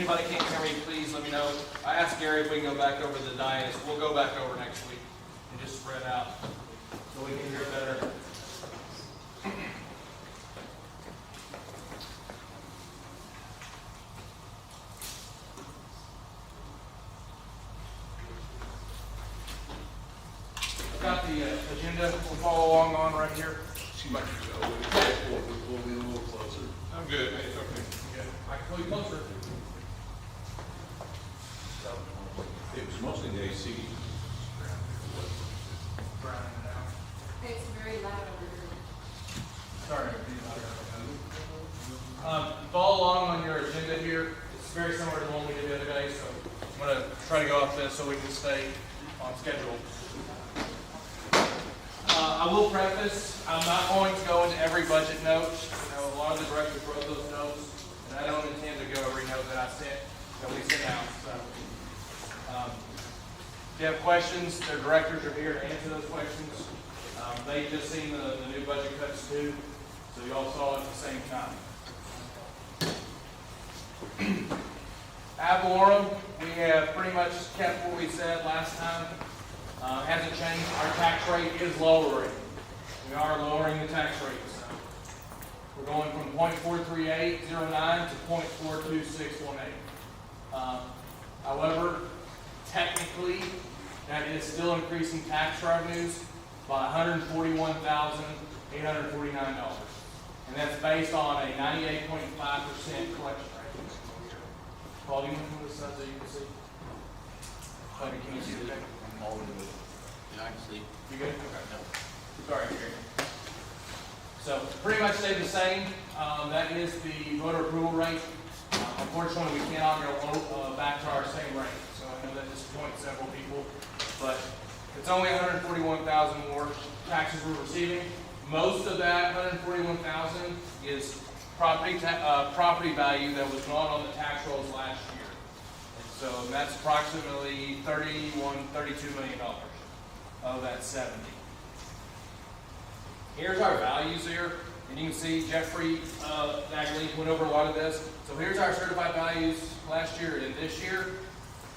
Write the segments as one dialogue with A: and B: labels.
A: anybody can't hear me, please let me know. I asked Gary if we can go back over the dais. We'll go back over next week and just spread out so we can hear better. I've got the agenda we'll follow along on right here.
B: She might go. We'll be a little closer.
A: I'm good. It's okay. Good. I can pull you closer. So,
B: It was mostly the AC.
A: drowning it out.
C: It's very loud over here.
A: Sorry. Follow along on your agenda here. It's very similar to the one we did the other day, so I'm going to try to go off this so we can stay on schedule. I will preface, I'm not going to go into every budget note. You know, a lot of the directors wrote those notes, and I don't intend to go every note that I sent, that we sent out. So, if you have questions, their directors are here to answer those questions. They just seen the new budget cuts too, so you all saw it at the same time. Ad valorem, we have pretty much kept what we said last time. Hasn't changed. Our tax rate is lowering. We are lowering the tax rate. So we're going from 0.43809 to 0.42618. However, technically, that is still increasing tax revenues by $141,849. And that's based on a 98.5% collection rate. Paul, do you want to come to the side so you can see? Can you see okay?
B: All of it.
D: Yeah, I can sleep.
A: You good? Okay. No. Sorry, Gary. So pretty much stayed the same. That is the voter approval rate. Unfortunately, we cannot go back to our same rate. So I know that disappoints several people, but it's only 141,000 more taxes we're receiving. Most of that 141,000 is property value that was not on the tax rolls last year. So that's approximately $32 million of that 70. Here's our values here, and you can see Jeffrey Dagley went over a lot of this. So here's our certified values last year and this year,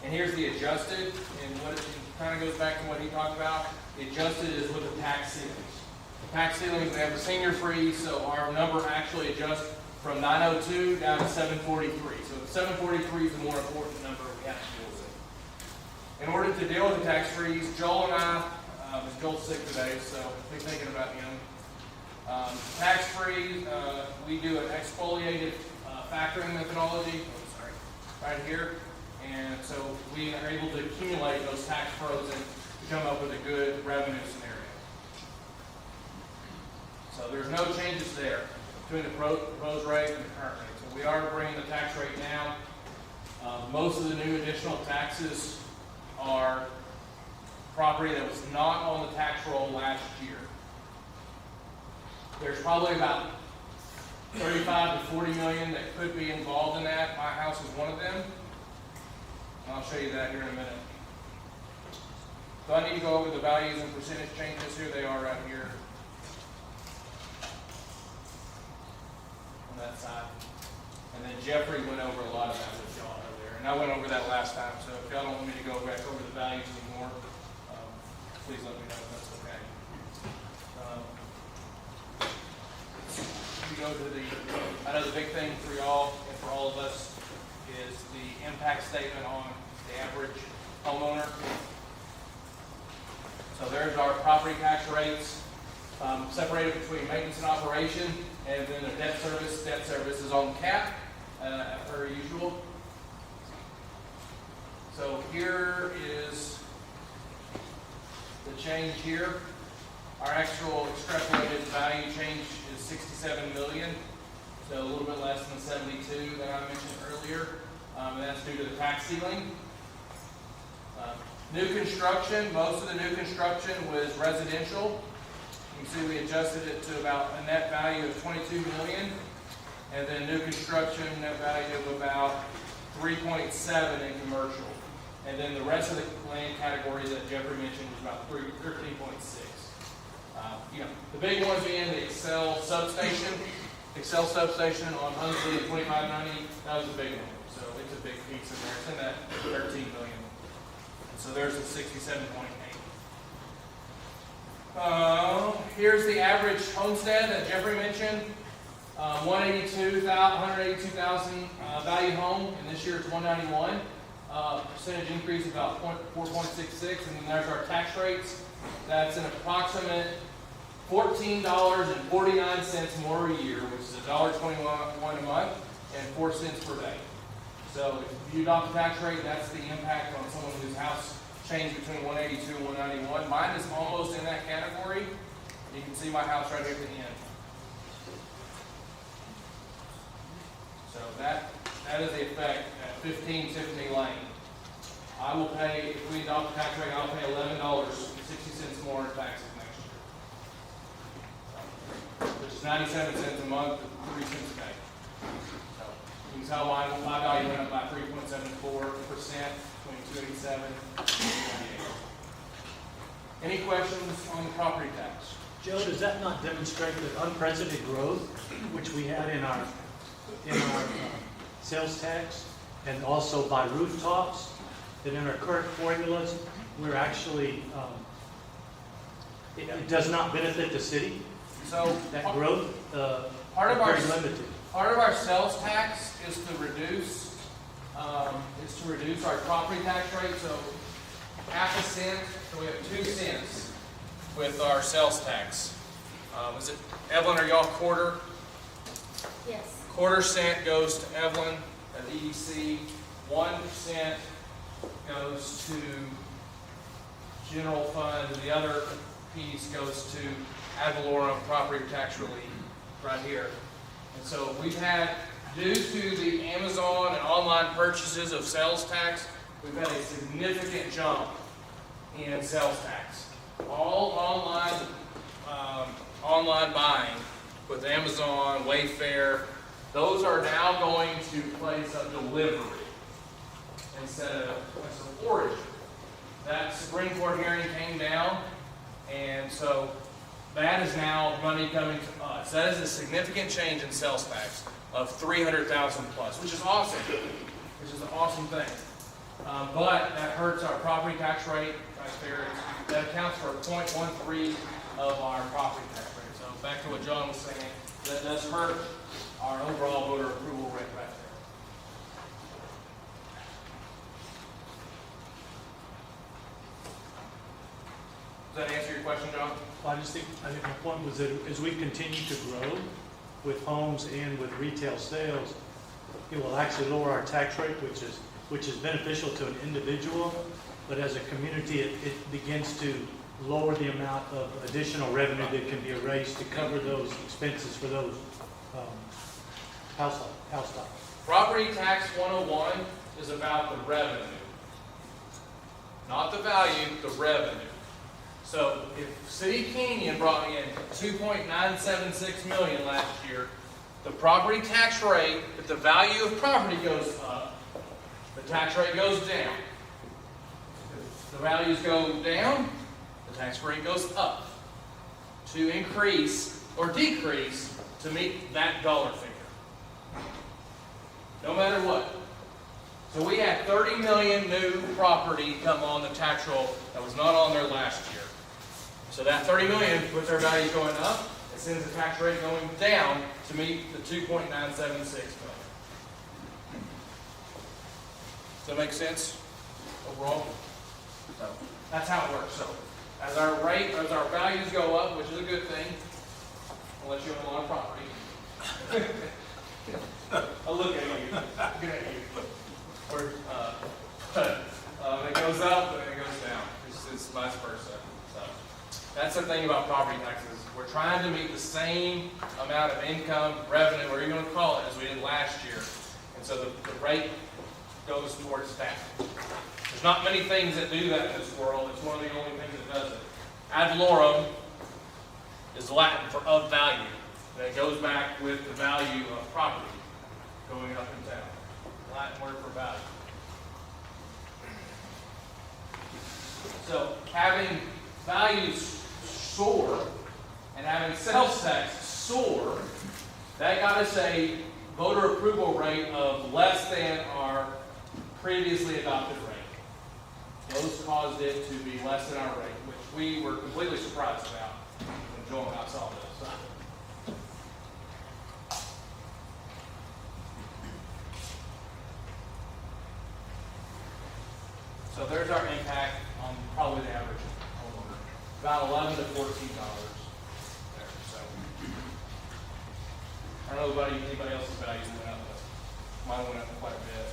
A: and here's the adjusted, and what it kind of goes back to what he talked about. The adjusted is with the tax ceilings. The tax ceilings, we have the senior freeze, so our number actually adjusts from 902 down to 743. So 743 is the more important number we have to deal with. In order to deal with the tax freeze, Joel and I, Joel's sick today, so be thinking about him. Tax freeze, we do an exfoliated factoring methodology, right here. And so we are able to accumulate those tax pros and to come up with a good revenue scenario. So there's no changes there between the proposed rate and the current rate. So we are bringing the tax rate down. Most of the new additional taxes are property that was not on the tax roll last year. There's probably about 35 to 40 million that could be involved in that. My house is one of them. I'll show you that here in a minute. So I need to go over the values and percentage changes. Here they are right here on that side. And then Jeffrey went over a lot of that with y'all earlier. And I went over that last time. So if y'all don't want me to go back over the values anymore, please let me know if that's okay. We go to I know the big thing for y'all and for all of us is the impact statement on the average homeowner. So there's our property tax rates separated between maintenance and operation, and then the debt service. Debt service is on cap, per usual. So here is the change here. Our actual extrapolated value change is 67 million, so a little bit less than 72 that I mentioned earlier, and that's due to the tax ceiling. New construction, most of the new construction was residential. You can see we adjusted it to about a net value of 22 million, and then new construction net value of about 3.7 in commercial. And then the rest of the land categories that Jeffrey mentioned was about 13.6. The big one being the Excel substation. Excel substation on Hunsley at 2590, that was a big one. So it's a big piece in there. It's in that 13 million. And so there's the 67.8. Here's the average homestead that Jeffrey mentioned. 182,000 value home, and this year it's 191. Percentage increase about 4.66, and then there's our tax rates. That's an approximate $14.49 more a year, which is $1.21 a month and 4 cents per day. So if you adopt the tax rate, that's the impact on someone whose house changed between 182 and 191. Mine is almost in that category. You can see my house right here at the end. So that is the effect at 15 Tiffany Lane. I will pay, if we adopt the tax rate, I'll pay $11.60 more in taxes next year. Which is 97 cents a month, 3 cents a day. So you can tell my value went up by 3.74% between 287 and 298. Any questions on the property tax?
D: Joe, does that not demonstrate the unprecedented growth which we had in our sales tax, and also by rooftops, that in our current formulas, we're actually, it does not benefit the city?
A: So
D: That growth
A: part of
D: is
A: our
D: very limited.
A: Part of our sales tax is to reduce our property tax rate. So half a cent, so we have 2 cents with our sales tax. Is it, Evelyn, are y'all quarter?
C: Yes.
A: Quarter cent goes to Evelyn at EDC. 1 cent goes to general fund. And the other piece goes to ad valorem property tax relief right here. And so we've had, due to the Amazon and online purchases of sales tax, we've had a significant jump in sales tax. All online buying with Amazon, Wayfair, those are now going to place of delivery instead of place of origin. That Supreme Court hearing came down, and so that is now money coming to us. That is a significant change in sales tax of 300,000 plus, which is awesome, which is an awesome thing. But that hurts our property tax rate right there. That accounts for 0.13 of our property tax rate. So back to what John was saying, that does hurt our overall voter approval rate right there. Does that answer your question, John?
D: I think my point was that as we continue to grow with homes and with retail sales, it will actually lower our tax rate, which is beneficial to an individual, but as a community, it begins to lower the amount of additional revenue that can be erased to cover those expenses for those house lots.
A: Property tax 101 is about the revenue. Not the value, the revenue. So if City Canyon brought in $2.976 million last year, the property tax rate, if the value of property goes up, the tax rate goes down. If the values go down, the tax rate goes up to increase or decrease to meet that dollar figure. No matter what. So we had 30 million new property come on the tax roll that was not on there last year. So that 30 million puts our value going up. It sends the tax rate going down to meet the 2.976 million. Does that make sense overall? So that's how it works. So as our values go up, which is a good thing, unless you have a lot of property. I'll look at you. Look at you. Or, it goes up and it goes down. It's vice versa. So that's the thing about property taxes. We're trying to meet the same amount of income, revenue, or you want to call it, as we did last year. And so the rate goes towards that. There's not many things that do that in this world. It's one of the only things that does it. Ad valorem is Latin for of value. And it goes back with the value of property going up and down. Latin word for value. So having values soar and having sales tax soar, That got us a voter approval rate of less than our previously adopted rate. Those caused it to be less than our rate, which we were completely surprised about when Joel and I saw this. So there's our impact on probably the average homeowner, about $11 to $14 there. So I don't know about anybody else's values went up, but mine went up quite a bit.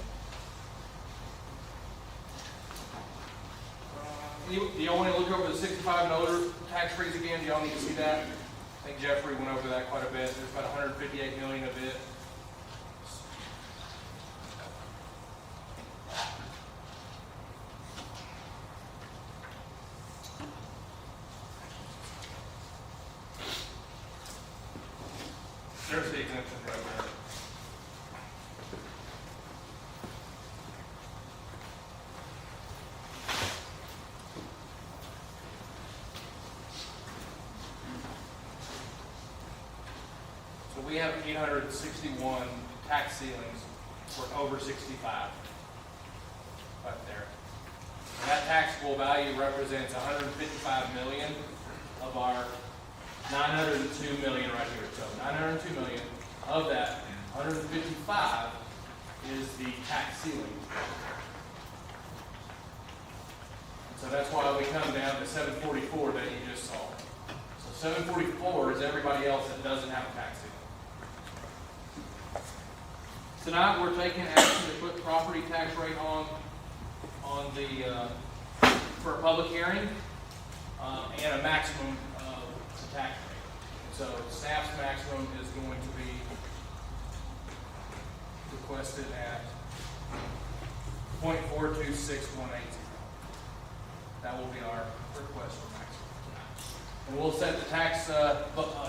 A: Do y'all want to look over the 65 and older tax freeze again? Do y'all need to see that? I think Jeffrey went over that quite a bit. There's about 158 million of it. There's the exemption right there. So we have 861 tax ceilings for over 65, right there. And that taxable value represents 155 million of our 902 million right here. So 902 million of that, 155 is the tax ceiling. So that's why we come down to 744 that you just saw. So 744 is everybody else that doesn't have a tax ceiling. Tonight we're taking action to put property tax rate on the for a public hearing and a maximum tax rate. So staff's maximum is going to be requested at 0.426180. That will be our request for maximum tonight. And we'll set the tax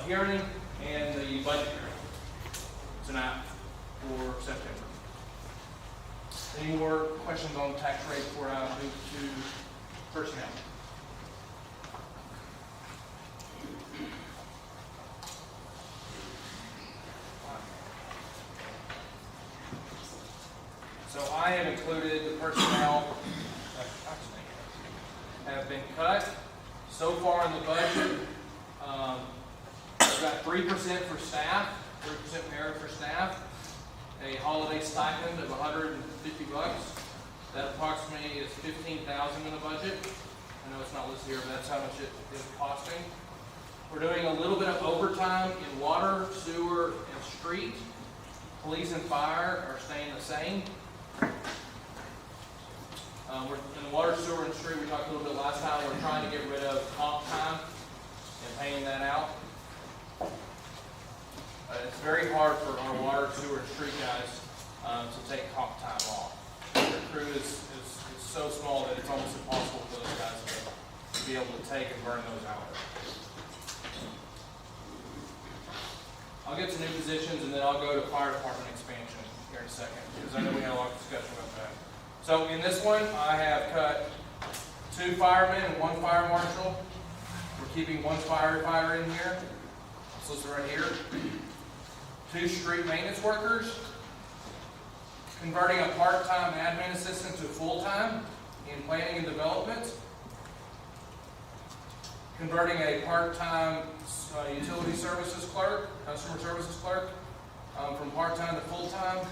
A: hearing and the budget hearing tonight for September. Any more questions on tax rate before I move to personnel? So I have included the personnel that have been cut. So far in the budget, we've got 3% for staff, 3% merit for staff, a holiday stipend of $150. That approximately is $15,000 in the budget. I know it's not listed here, but that's how much it is costing. We're doing a little bit of overtime in water, sewer, and street. Police and fire are staying the same. We're in the water, sewer, and street, we talked a little bit last time, we're trying to get rid of comp time and paying that out. It's very hard for our water, sewer, and street guys to take comp time off. Their crew is so small that it's almost impossible for those guys to be able to take and burn those hours. I'll get to new positions and then I'll go to fire department expansion here in a second, because I know we had a lot of discussion about that. So in this one, I have cut 2 firemen and 1 fire marshal. We're keeping 1 firefighter in here. It's listed right here. 2 street maintenance workers. Converting a part-time admin assistant to full-time in planning and development. Converting a part-time utility services clerk, customer services clerk, from part-time to full-time.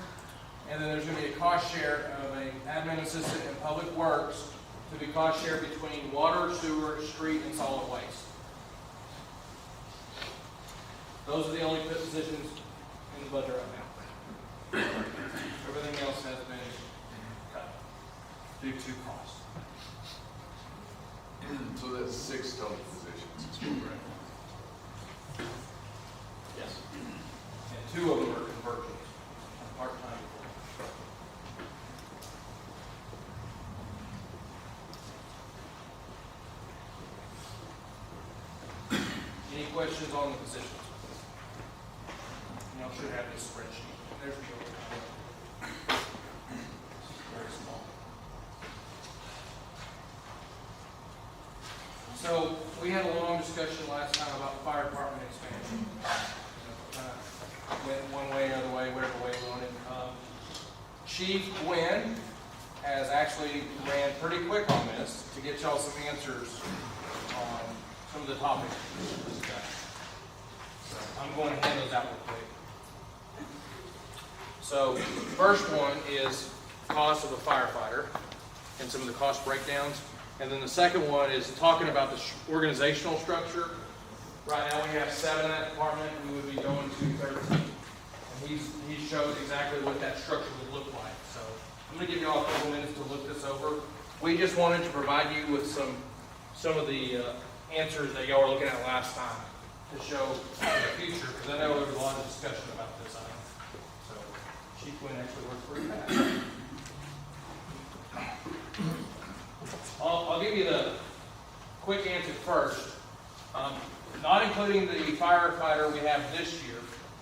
A: And then there's going to be a cost share of an admin assistant in public works to be cost shared between water, sewer, street, and solid waste. Those are the only positions in the budget right now. Everything else has been cut due to cost.
B: So that's 6 total positions.
A: Correct. Yes. And 2 of them are conversions, part-time. Any questions on the positions? Y'all should have this spreadsheet. There's the overtime. Very small. So we had a long discussion last time about fire department expansion. Went Chief Gwynn has actually ran pretty quick on this to get y'all some answers on some of the topics we discussed. So I'm going to hand those out real quick. So first one is cost of a firefighter and some of the cost breakdowns. And then the second one is talking about the organizational structure. Right now we have 7 in that department. We would be going to 13. And he showed exactly what that structure would look like. So I'm going to give you all a couple minutes to look this over. We just wanted to provide you with some of the answers that y'all were looking at last time to show in the future, because I know there was a lot of discussion about this item. So Chief Quinn actually worked pretty fast. I'll give you the quick answer first. Not including the firefighter we have this year,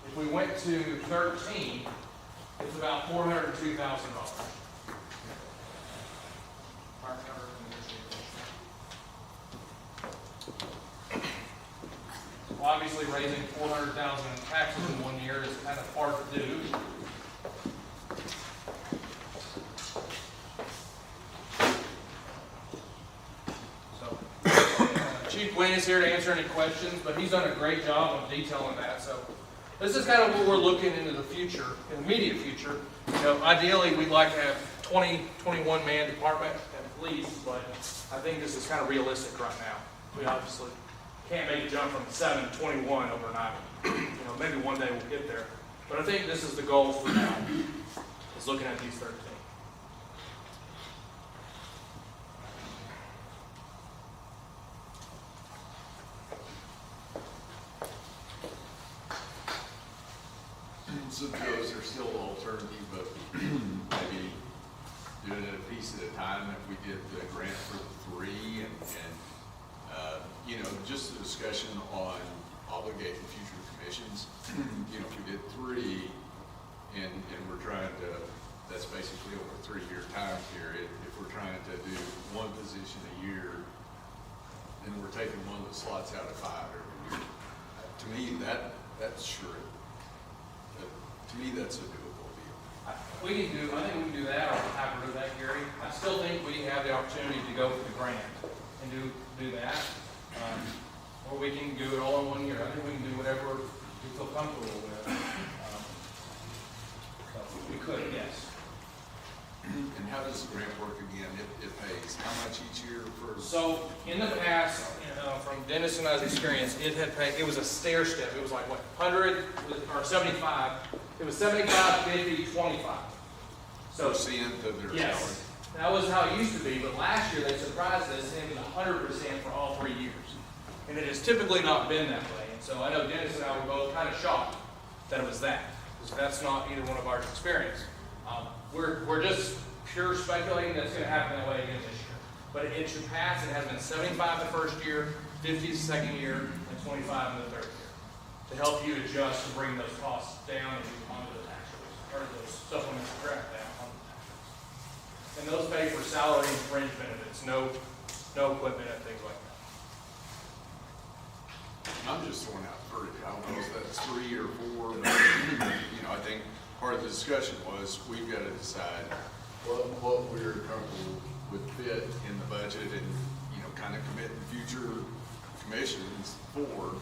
A: if we went to 13, it's about $402,000. Well, obviously, raising $400,000 in taxes in 1 year is kind of hard to do. Chief Wayne is here to answer any questions, but he's done a great job of detailing that. So this is kind of what we're looking into the future, in the immediate future. You know, ideally, we'd like to have 20-21 man department at least, but I think this is kind of realistic right now. We obviously can't make a jump from 7 to 21 overnight. You know, maybe one day we'll get there. But I think this is the goal for now, is looking at these 13.
B: So those are still an alternative, but maybe doing it a piece at a time. If we did the grant for the 3 and you know, just a discussion on obligating future commissions. You know, if we did 3 and we're trying to, that's basically over a 3-year time period. If we're trying to do 1 position a year, then we're taking one that slots out at 5 every year. To me, that's sure. To me, that's a doable deal.
A: I think we can do that or hybrid of that, Gary. I still think we have the opportunity to go for the grant and do that. Or we can do it all in 1 year. I think we can do whatever we feel comfortable with. So we could, yes.
B: And how does the grant work again? It pays how much each year for?
A: So in the past, from Dennis and I's experience, it was a stair step. It was like what, 100 or 75. It was 75, 50, 25. So
B: percent of their salary?
A: yes, that was how it used to be. But last year they surprised us and it was 100% for all 3 years, and it has typically not been that way. And so I know Dennis and I were both kind of shocked that it was that, because that's not either one of our experience. We're just pure speculating that's going to happen that way again this year. But it should pass. It has been 75 the first year, 50 the second year, and 25 in the third year, to help you adjust and bring those costs down and onto the tax rates, or those supplements to draft down onto the tax rates. And those pay for salary and fringe benefits, no equipment and things like that.
B: I'm just throwing out 3. I don't know if that's 3 or 4. But, you know, I think part of the discussion was we've got to decide what we're comfortable with fit in the budget, and you know, kind of commit the future commissions for,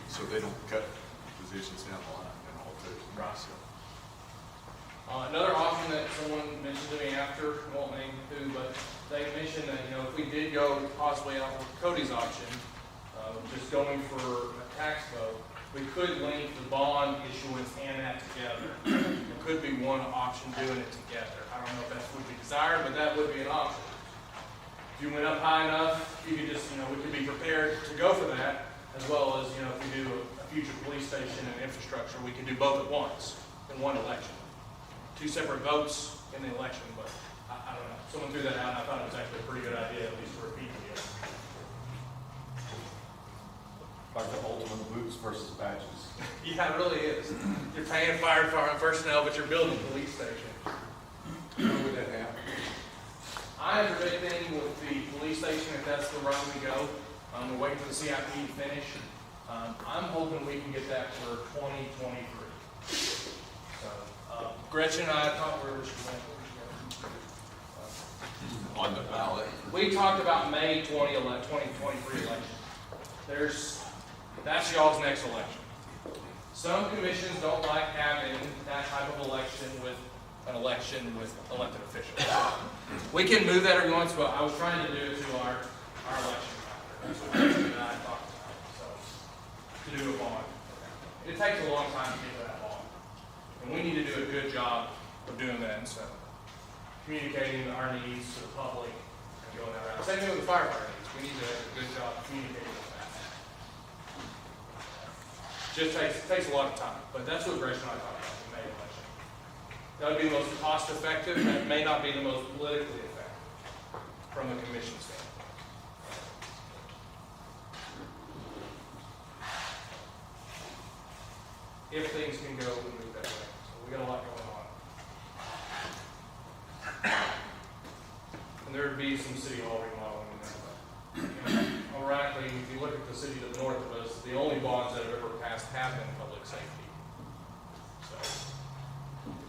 B: so they don't cut positions down the line and all too.
A: Right. So, another option that someone mentioned to me after, I won't name who, but they mentioned that, you know, if we did go possibly out with Cody's option, just going for a tax vote, we could link the bond issuance and that together. It could be one option doing it together. I don't know if that would be desired, but that would be an option. If you went up high enough, you could just, you know, we could be prepared to go for that, as well as, you know, if we do a future police station and infrastructure, we could do both at once in one election. 2 separate votes in the election, but I don't know. Someone threw that out, and I thought it was actually a pretty good idea, at least for a PPO.
E: Like the ultimate boots versus badges.
A: Yeah, it really is. You're paying fire department personnel, but you're building a police station.
B: When would that happen?
A: I'm predicting with the police station, if that's the route we go, we're waiting for the CIP to finish. I'm hoping we can get that for 2023. So, Gretchen and I talked, where was she went?
B: On the ballot.
A: We talked about May 2023 election. That's y'all's next election. Some commissions don't like having that type of election with elected officials. We can move that every once, but I was trying to do it to our election chapter. That's what Gretchen and I talked about, so, to do a bond. It takes a long time to get to that bond. And we need to do a good job of doing that, and so communicating our needs to the public and going that route. Same thing with the firefighter needs. We need to have a good job of communicating with that. Just takes a lot of time, but that's what Grace and I talked about in the May election. That would be the most cost effective, and it may not be the most politically effective from a commission standpoint. If things can go and move that way. So we got a lot going on. And there would be some city hall remodeling in that. Ironically, if you look at the city to the north of us, the only bonds that have ever passed have been public safety. So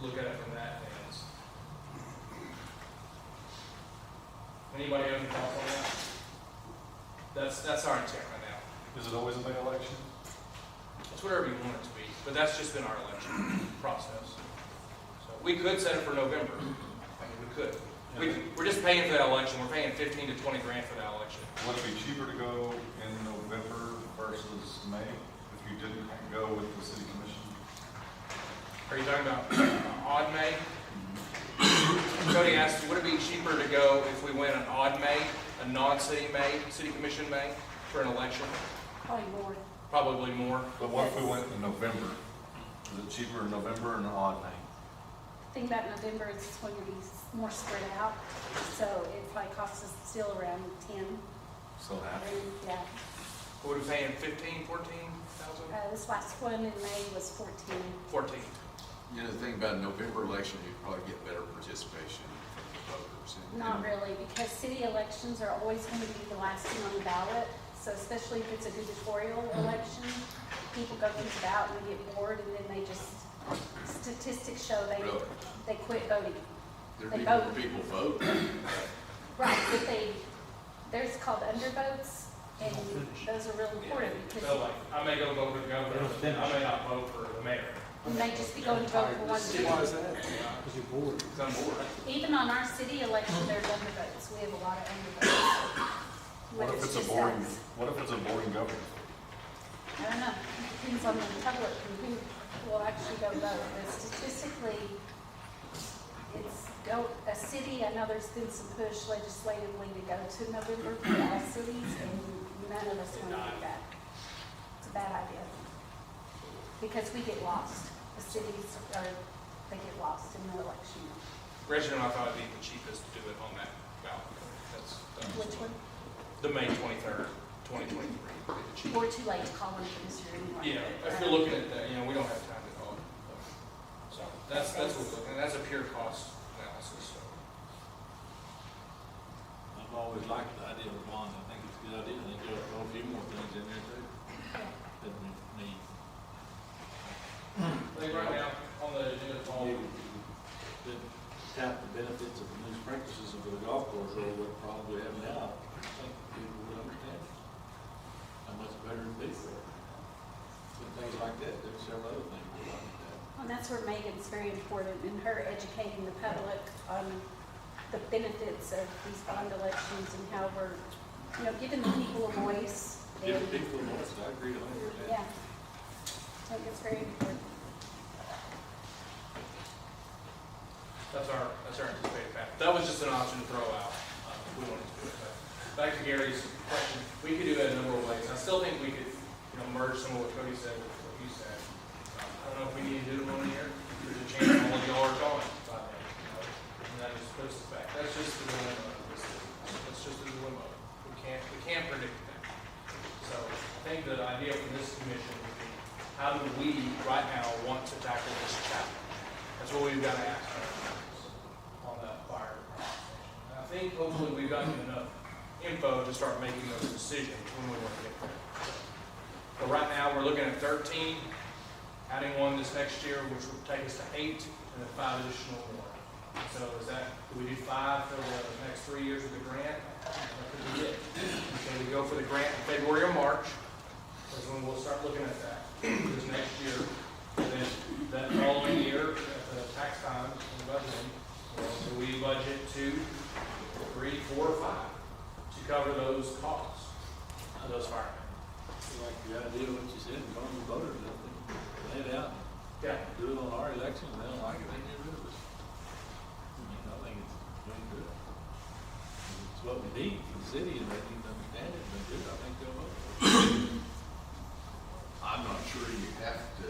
A: look at it from that lens. Anybody have any thoughts on that? That's our intent right now.
E: Is it always a May election?
A: It's whatever you want it to be, but that's just been our election process. So we could set it for November. I mean, we could. We're just paying for that election. We're paying 15 to 20 grand for that election.
E: Would it be cheaper to go in November versus May if you didn't go with the city commission?
A: Are you talking about odd May? Cody asked, would it be cheaper to go if we went an odd May, a non-city May, city commission May, for an election?
C: Probably more.
A: Probably more.
E: But what if we went in November? Is it cheaper in November or an odd May?
C: Thing about November is it's going to be more spread out, so it probably costs us still around 10.
E: So half.
C: Yeah.
A: What are we paying, 15, 14,000?
C: This last one in May was 14.
A: 14.
B: You know, the thing about a November election, you'd probably get better participation from the voters.
C: Not really, because city elections are always going to be the last thing on the ballot. So especially if it's a gubernatorial election, people go through the ballot and they get bored, and then they just, statistics show
B: Really?
C: they quit voting.
B: There'd
C: They
B: be
C: vote.
B: more people vote.
C: Right, but there's called undervotes, and those are real important because
A: So like, I may go vote for the governor, but then I may not vote for the mayor.
C: you may just be going to vote for one
B: Why is
C: person.
B: that?
D: Because you're bored.
A: Because I'm bored.
C: Even on our city election, there's undervotes. We have a lot of undervotes.
E: What if it's a
C: just
E: boring,
C: us.
E: what if it's a boring governor?
C: I don't know. It depends on the public and who will actually go vote. But statistically, a city, I know there's been some push legislatively to go to November for all cities, and none of us want to do that. It's a bad idea. Because we get lost. The cities they get lost in the election.
A: Gretchen and I thought it'd be the cheapest to do it on that ballot. That's
C: Which one?
A: the May 23rd, 2023. would be the cheapest.
C: We're too late to call them for this year anyway.
A: Yeah, if you're looking at that, we don't have time to call it. So that's what we're looking at. That's a pure cost analysis. So.
F: I've always liked the idea of a bond. I think it's a good idea. I think you'll throw a few more things in there too. That we need.
A: I think right now on the agenda, Paul,
F: That tap the benefits of the new practices of the golf course or what probably have now. I think people would understand how much better it'd be for them. And things like that. There's several other things like that.
C: And that's where Megan's very important in her educating the public on the benefits of these bond elections and how we're, giving the people a voice.
F: Give
C: And,
F: the people a voice. I agree 100%.
C: yeah. I think it's very important.
A: that's our anticipated path. That was just an option to throw out. We wanted to do it. But back to Gary's question, we could do it a number of ways. I still think we could, merge some of what Cody said with what you said. I don't know if we need to do it one year. There's a chance all of y'all are gone by then. And that just puts us back. That's just the dilemma of this. That's just the dilemma. We can't predict that. So I think the idea from this commission would be, how do we right now want to tackle this chapter? That's what we've got to ask ourselves on that fire department station. And I think hopefully we've gotten enough info to start making those decisions when we want to get there. But right now, we're looking at 13 adding one this next year, which would take us to 8, and then 5 additional more. So is that, do we do 5 for the next 3 years with the grant? That could be it. Okay, we go for the grant in February or March, that's when we'll start looking at that, this next year. And then that following year, at the tax time, and budgeting, so we budget 2, 3, 4, or 5 to cover those costs of those firemen.
F: I like the idea of what you said, as long as the voters, I think, lay it out,
A: Yeah.
F: do it on our election, and they don't like it, they get rid of it. I think it's really good. It's what we need for the city, and they need to understand it, and do it, I think they'll vote.
B: I'm not sure you have to,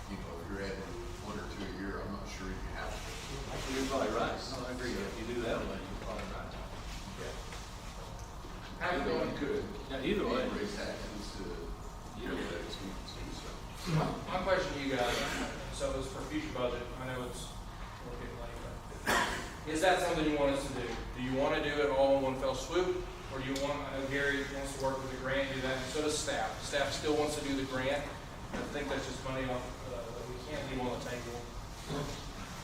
B: you know, if you're adding 1 or 2 a year, I'm not sure you have to.
F: I think you're probably right, no, I agree, if you do that way, you're probably right.
A: How you
B: You
A: doing?
B: could.
F: Yeah, either way.
B: Raise taxes to, you know, that expense, so.
A: My question to you guys, so it's for future budget, I know it's a little getting late, but is that something you want us to do? Do you want to do it all in one fell swoop? Or do you want, I know Gary wants to work with the grant, do that, and so does staff. Staff still wants to do the grant. I think that's just money off, that we can't leave on the table.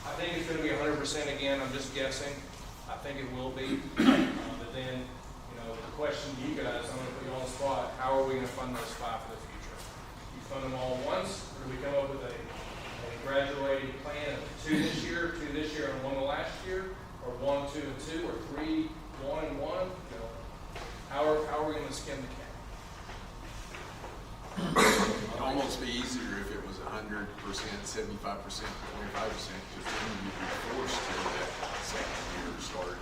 A: I think it's gonna be 100% again, I'm just guessing. I think it will be. But then, you know, the question to you guys, I'm gonna put you on the spot, how are we gonna fund those 5 for the future? You fund them all at once, or do we come up with a graduated plan of 2 this year, 2 this year, and 1 the last year? Or 1, 2, and 2, or 3, 1, and 1? You know, how are we gonna skim the cat?
B: It'd almost be easier if it was 100%, 75%, 25%, because then you'd be forced to that second year start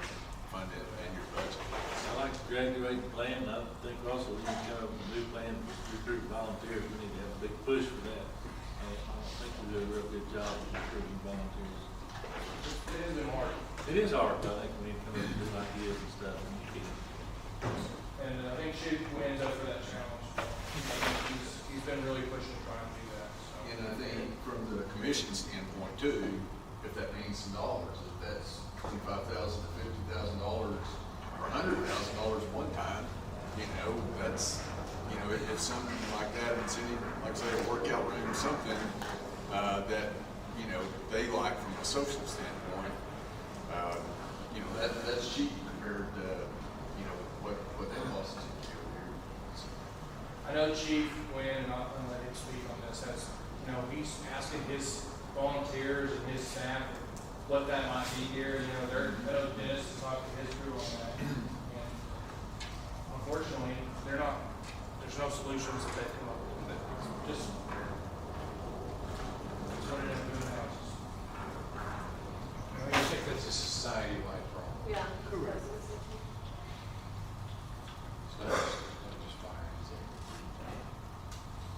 B: funding and your budget.
F: I like the graduating plan, and I think also we need to come up with a new plan to recruit volunteers, we need to have a big push for that. I don't think we do a real good job of recruiting volunteers.
A: It has been hard.
F: It is hard, but I think we need to come up with new ideas and stuff, and you can.
A: And I think Chip wins up for that challenge. He's been really pushing to try and do that, so.
B: And I think from the commission standpoint too, if that means some dollars, if that's $25,000 to $50,000 or $100,000 one time, you know, that's, you know, if something like that, it's any, like I say, a workout room or something, that, you know, they like from a social standpoint, you know, that's cheap compared to, you know, what they cost us to do here. So,
A: I know Chief Wynn, and I'll let him speak on this, has, you know, he's asking his volunteers and his staff what that might be here, you know, I know Dennis has talked to his crew on that. And unfortunately, there's no solutions that they've come up with, just what it is doing houses.
G: I think that's a society-wide problem.
C: Yeah.
G: Correct. It's not just fire.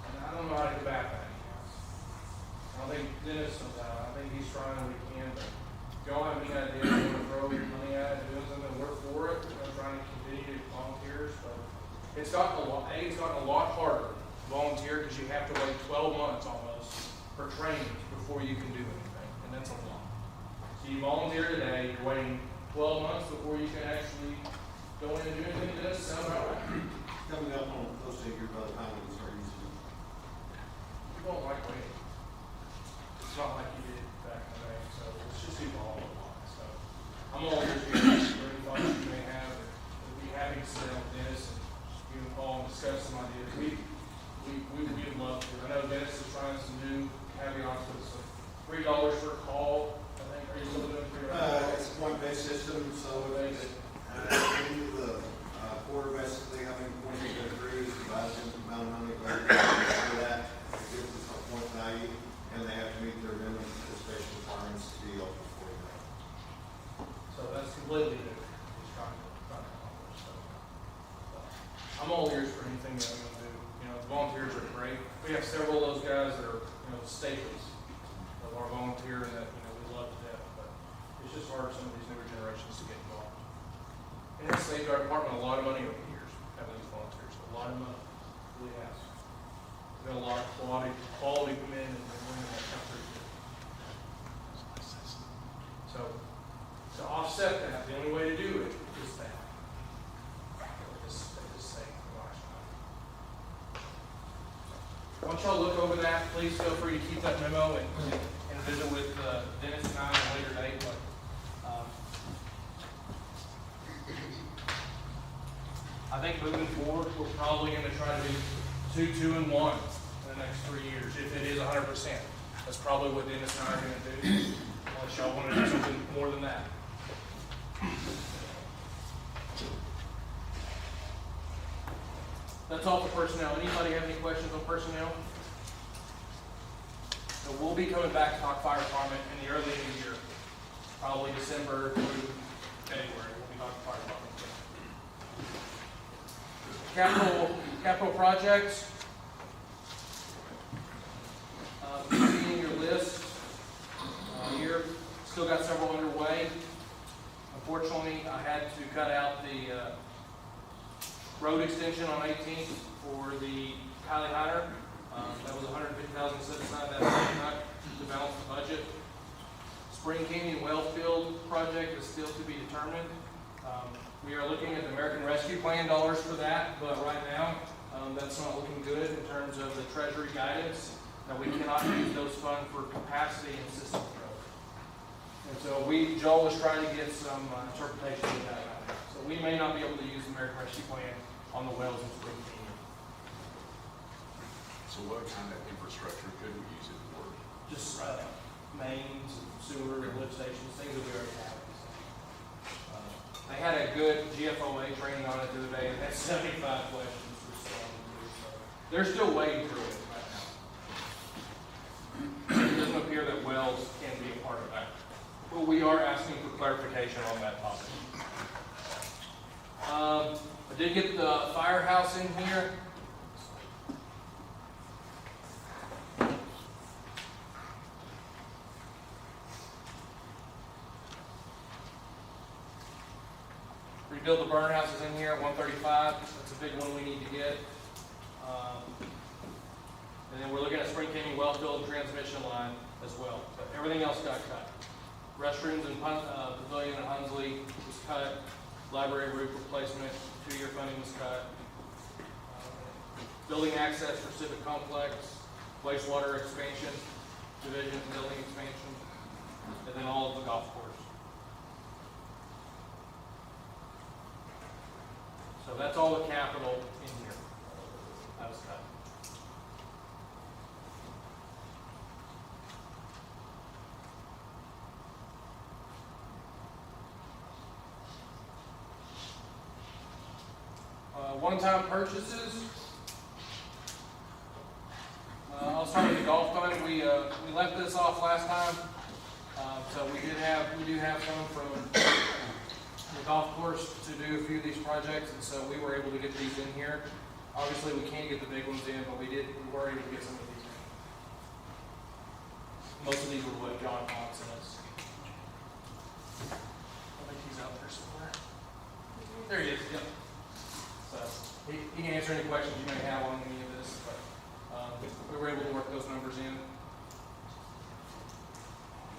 A: And I don't know how to go back that. I don't think Dennis knows how. I think he's trying what he can, but if y'all have any idea you want to throw your money at it, doing something, work for it, you know, trying to continue to volunteers, but it's gotten a lot harder to volunteer because you have to wait 12 months almost for training before you can do anything, and that's a lot. So you volunteer today, you're waiting 12 months before you can actually go in and do anything. Does that sound about right?
H: Coming up on close to a year by the time we start using it.
A: You don't like waiting. It's not like you did back in the day, so it's just evolved a lot. So I'm all ears here, any thoughts you may have, or we'd be happy to sit down with Dennis and you and Paul and discuss some ideas. We'd love to. I know Dennis is trying some new caveats with some $3 for a call. I think, are you still doing $3?
H: It's a point-based system, so it the quarter basically having points to go through, divides into the amount of money, for that, it gives us a point value, and they have to meet their minimum participation requirements to be eligible for that.
A: So that's completely new. He's trying to accomplish. So I'm all ears for anything that I'm going to do. You know, volunteers are great. We have several of those guys that are, you know, staples of our volunteer and that, you know, we love to death. But it's just hard for some of these newer generations to get involved. And it's saved our department a lot of money over the years, having these volunteers. A lot of money. It really has. We've got a lot of quality come in and women that come through here. So to offset that, the only way to do it is that. Just say, gosh, why don't y'all look over that, please? please feel free to keep that memo and visit with Dennis and I at a later date, but, I think moving forward, we're probably gonna try to do 2, 2, and 1 in the next 3 years, if it is 100%. That's probably what Dennis and I are gonna do, unless y'all wanna do something more than that. That's all for personnel. Anybody have any questions on personnel? So we'll be coming back to talk fire department in the early new year, probably December through February, we'll be talking fire department. Capital projects. You see in your list here, still got several underway. Unfortunately, I had to cut out the road extension on 18th for the Kylie Hunter. That was $150,000 set aside that night to balance the budget. Spring Canyon well field project is still to be determined. We are looking at the American Rescue Plan dollars for that, but right now, that's not looking good in terms of the Treasury guidance, that we cannot use those funds for capacity and system growth. And so Joel was trying to get some interpretation of that right now. So we may not be able to use the American Rescue Plan on the wells in Spring Canyon.
B: So what kind of infrastructure could we use it for?
A: Just mains, sewer, lift stations, things that we already have. They had a good GFOA training on it the other day, and had 75 questions for some. So they're still wading through it right now. It doesn't appear that wells can be a part of that. But we are asking for clarification on that topic. I did get the firehouse in here. Rebuild the burn house is in here, 135. That's a big one we need to get. And then we're looking at Spring Canyon well field transmission line as well. But everything else got cut. Restrooms and pavilion in Hunsley was cut. Library roof replacement, 2-year funding was cut. Building access for Civic Complex, wastewater expansion, division building expansion, and then all of the golf course. So that's all the capital in here. That was cut. One-time purchases. I'll start with the golf fund. We left this off last time, so we do have some from the golf course to do a few of these projects, and so we were able to get these in here. Obviously, we can't get the big ones in, but we were able to get some of these in. Most of these were what John Fox sent us. I think he's out there somewhere. There he is. Yep. So he can answer any questions you may have on any of this, but we were able to work those numbers in.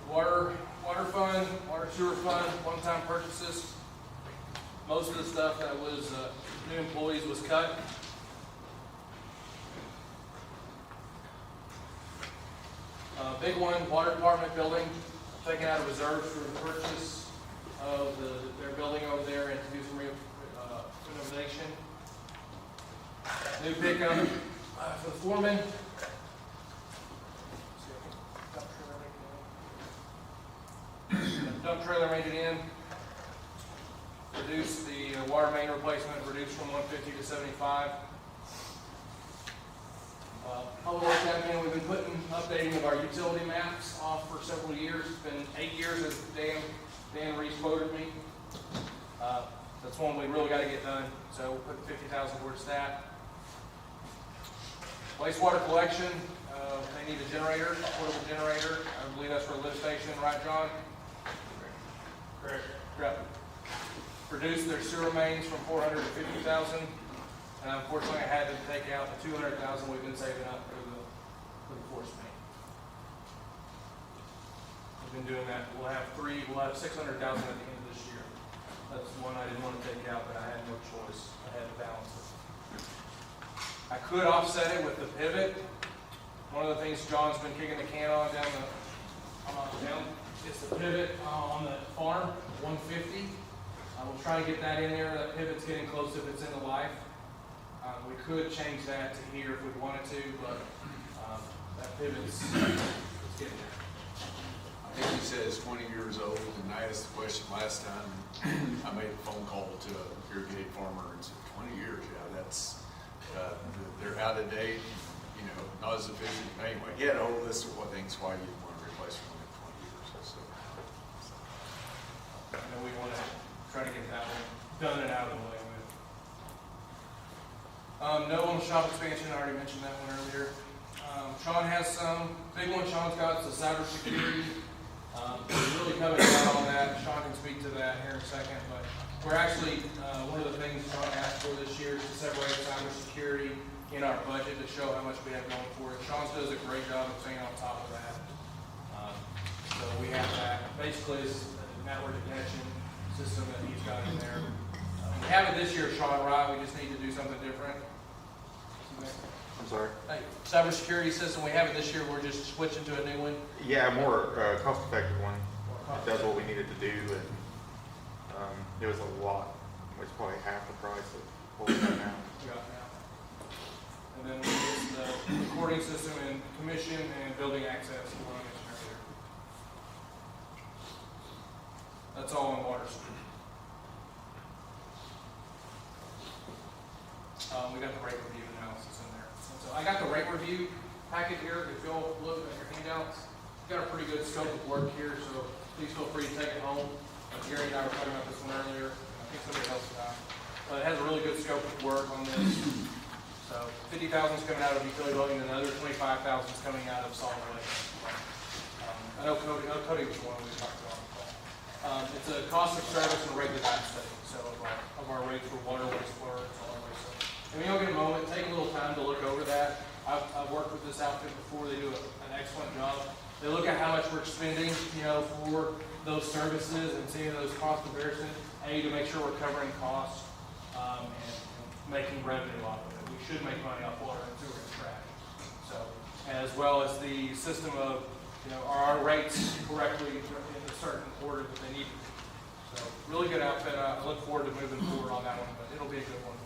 A: Water fund, water sewer fund, one-time purchases. Most of the stuff that was new employees was cut. Big one, water department building, taking out of reserves for the purchase of their building over there and to do some renovation. New pickup for the foreman. Dump trailer made it in. Reduced the water main replacement, reduced from 150 to 75. Public Works admin, we've been updating of our utility maps off for several years. It's been 8 years as Dan Reese quoted me. That's one we really got to get done. So we'll put 50,000 towards that. Wastewater collection, they need a generator, a portable generator. I believe that's for a lift station, right, John? Correct. Reduced their sewer mains from 400 to 50,000, and unfortunately I had to take out the 200,000 we've been saving up for the force main. We've been doing that. We'll have 600,000 at the end of this year. That's one I didn't want to take out, but I had no choice. I had to balance it. I could offset it with the pivot, One of the things John's been kicking the can on down is the pivot on the farm, 150. We'll try to get that in there. That pivot's getting close if it's in the life. We could change that to here if we wanted to, but that pivot's getting there.
B: I think he said it's 20 years old, and I asked the question last time. I made a phone call to a irrigated farmer and said, 20 years, yeah, that's, they're out of date, you know, not as efficient. Anyway, he had a whole list of what things why you'd want to replace them in 20 years. So,
A: And we want to try to get that one done and out of the way with. No on the shop expansion, I already mentioned that one earlier. Sean has some. Big one Sean's got is the cybersecurity. We're really coming down on that. Sean can speak to that here in a second, but we're actually, one of the things Sean asked for this year is to separate cybersecurity in our budget to show how much we have going for it. Sean does a great job of staying on top of that. So we have that. Basically, it's a network detection system that he's got in there. We have it this year, Sean, right? We just need to do something different.
I: I'm sorry?
A: Hey, cybersecurity system, we have it this year. We're just switching to a new one.
I: Yeah, a more cost-effective one. It does what we needed to do, and it was a lot. It's probably half the price of what we have now.
A: We got now. And then we use the recording system and commission and building access. The one I mentioned earlier. That's all on water street. We got the rate review analysis in there. And so I got the rate review packet here. If you'll look at your handouts, we've got a pretty good scope of work here, so please feel free to take it home. Gary and I were talking about this one earlier. I think somebody else about. But it has a really good scope of work on this. So 50,000 is coming out of utility building, and another 25,000 is coming out of solid waste. I know Cody was the one we talked about. It's a cost of service and a rate design study. So of our rates for water, wastewater, and solid waste. So, and when you'll get a moment, take a little time to look over that. I've worked with this outfit before. They do an excellent job. They look at how much we're spending, you know, for those services and seeing those cost comparisons. To make sure we're covering costs and making revenue off of it. We should make money off water and sewer and trash. So, as well as the system of, you know, are our rates correctly in a certain order that they need to be. So, really good outfit. I look forward to moving forward on that one, but it'll be a good one.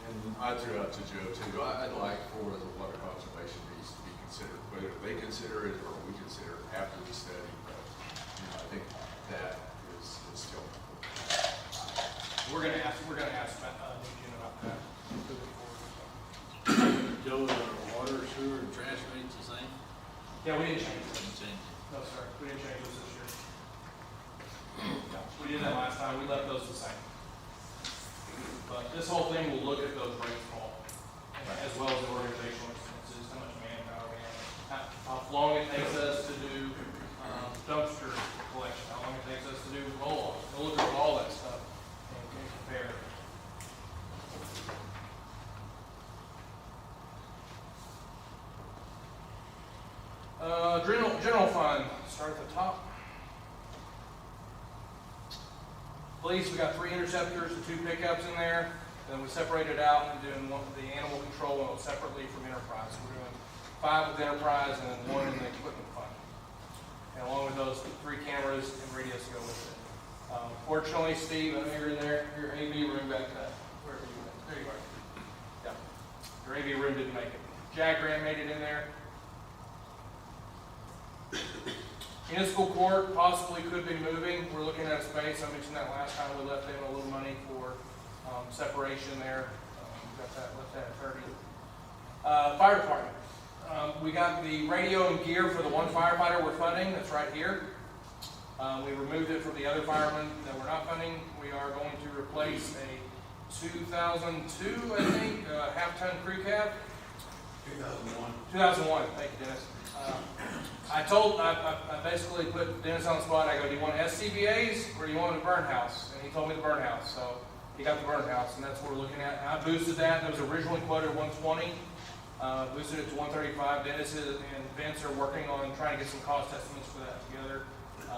B: and I threw out to Joe too. I'd like for the water conservation piece to be considered, whether they consider it or we consider it after the study. But you know, I think that is still.
A: We're gonna ask Eugene about that moving forward.
F: Joe, is our water, sewer, and trash rates the same?
A: Yeah, we didn't change this.
F: Haven't changed.
A: No, sir, we didn't change this year. No, we did that last time. We left those the same. But this whole thing will look at those rates all, as well as the organizational expenses, how much manpower we have, how long it takes us to do dumpster collection, how long it takes us to do roll-off. We'll look at all that stuff and compare. General fund, start at the top. Police, we got 3 interceptors and 2 pickups in there. Then we separated out and doing the animal control separately from enterprise. We're doing 5 with enterprise and then 1 in the equipment fund. And along with those, 3 cameras and radios go with it. Fortunately, Steve, I know you're in there. Your AV room got cut. Wherever you went. There you are. Yeah. Your AV room didn't make it. Jagram made it in there. Municipal court possibly could be moving. We're looking at a space. I mentioned that last time. We left them a little money for separation there. Got that, left that at 30. Fire department. We got the radio and gear for the 1 firefighter we're funding. That's right here. We removed it from the other firemen that we're not funding. We are going to replace a 2002, I think, half-ton crew cab.
H: 2001.
A: 2001. Thank you, Dennis. I basically put Dennis on the spot. I go, do you want SCBAs or do you want the burn house? And he told me the burn house. So he got the burn house, and that's what we're looking at. I boosted that. That was originally quoted 120. Boosted it to 135. Dennis and Vince are working on trying to get some cost estimates for that together.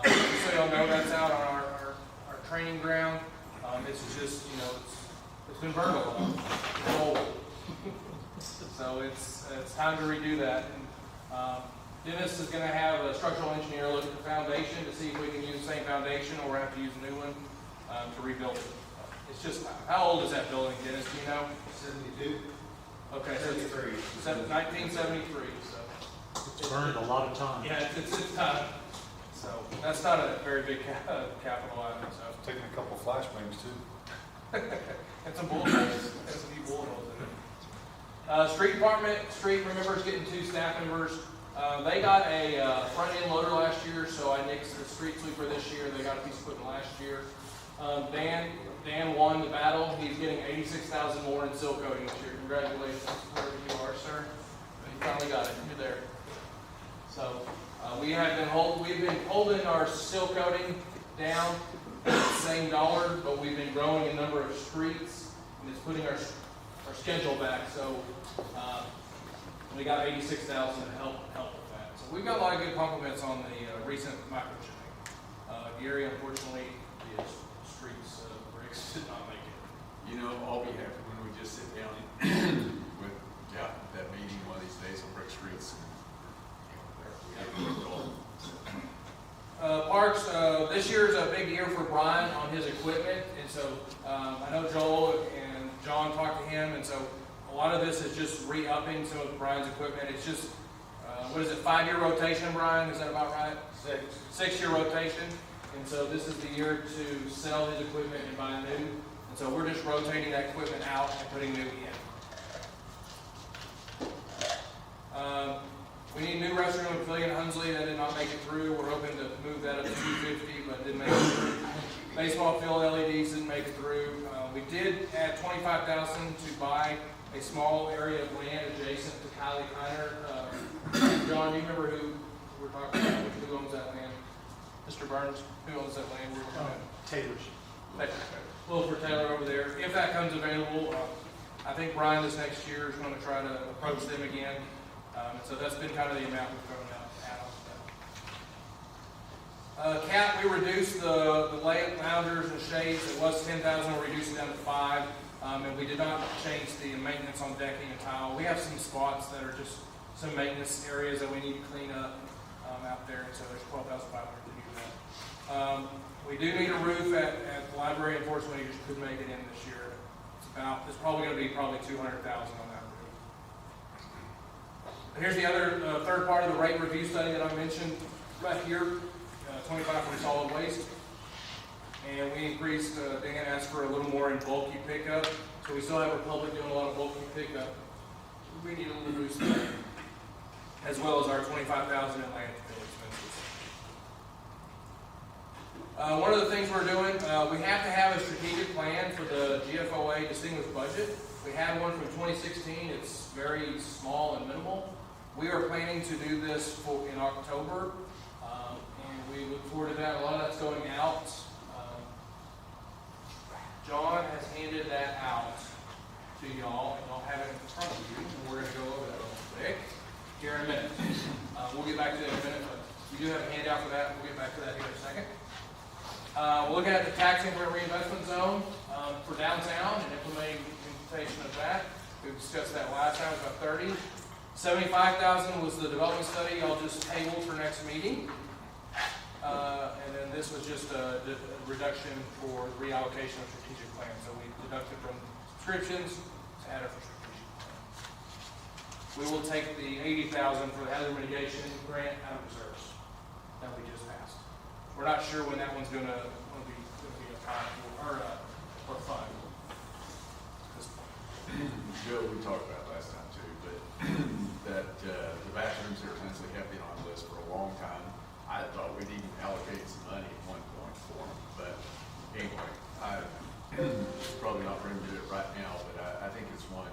A: Just so y'all know, that's out on our training ground. It's just, you know, it's been burned a lot. It's old. So it's time to redo that. And Dennis is gonna have a structural engineer look at the foundation to see if we can use the same foundation or have to use a new one, to rebuild it. It's just, how old is that building, Dennis, do you know?
H: 72.
A: Okay, so it's 1973, so.
D: It's burned a lot of time.
A: Yeah, it's time. So that's not a very big capital item, so.
E: Taking a couple flashbangs too.
A: And some bullet holes, and some new bullet holes in it. Street department, remember, is getting 2 staff members. They got a front end loader last year, so I nixed the street sweeper this year. They got a piece of equipment last year. Dan won the battle. He's getting $86,000 more in seal coating this year. Congratulations, wherever you are, sir. You finally got it. You're there. So we've been holding our seal coating down at the same dollar, but we've been growing in number of streets, and it's putting our schedule back. So we got $86,000 to help with that. So we've got a lot of good compliments on the recent microchipping. Gary, unfortunately, his streets bricks did not make it.
B: You know, I'll be happy when we just sit down with, that meeting one of these days on Brick Streets.
A: Parks, this year is a big year for Brian on his equipment, and so I know Joel and John talked to him, and so a lot of this is just re-upping some of Brian's equipment. It's just, 5-year rotation, Brian? Is that about right? 6-year rotation, and so this is the year to sell his equipment and buy new, and so we're just rotating that equipment out and putting new in. We need a new restroom in Philly and Hunsley. That did not make it through. We're hoping to move that up to 250, but didn't make it through. Baseball field LEDs didn't make it through. We did add $25,000 to buy a small area of land adjacent to Kylie Kiner. John, do you remember who we're talking about? Who owns that land? Mr. Burns, who owns that land? We're talking about
D: Taylor's.
A: Wilford Taylor over there. If that comes available, I think Brian this next year is going to try to approach them again. And so that's been kind of the amount we've thrown out. Cap, we reduced the loungers and shades. It was 10,000. We're reducing down to 5. And we did not change the maintenance on decking and tile. We have some spots that are just some maintenance areas that we need to clean up out there. And so there's $12,500 to do that. We do need a roof at the library. Unfortunately, we just couldn't make it in this year. It's probably going to be probably $200,000 on that roof. Here's the other third part of the rate review study that I mentioned right here, 25 for solid waste. And we increased, Dan asked for a little more in bulky pickup. So we still have Republic doing a lot of bulky pickup. We need a little boost there, as well as our $25,000 in landfill expenses. One of the things we're doing, we have to have a strategic plan for the GFOA distinguished budget. We had one from 2016. It's very small and minimal. We are planning to do this in October, and we look forward to that. A lot of that's going out. John has handed that out to y'all, and y'all have it in front of you. And we're going to go over that real quick here in a minute. We'll get back to that in a minute, but we do have a handout for that. We'll get back to that here in a second. We're looking at the tax increment reinvestment zone for downtown and implementation of that. We discussed that last time. It was about 30. 75,000 was the development study. I'll just table for next meeting. And then this was just a reduction for the reallocation of strategic plan. So we deducted from subscriptions to add it for strategic plan. We will take the 80,000 for the hazard mitigation grant out of reserves that we just passed. We're not sure when that one's going to be a time or fund.
B: Joe, we talked about it last time too, but that the bathrooms here at Hensley have been on the list for a long time. I thought we'd even allocate some money at one point for them, but anyway, probably not ready to do it right now, but I think it's one,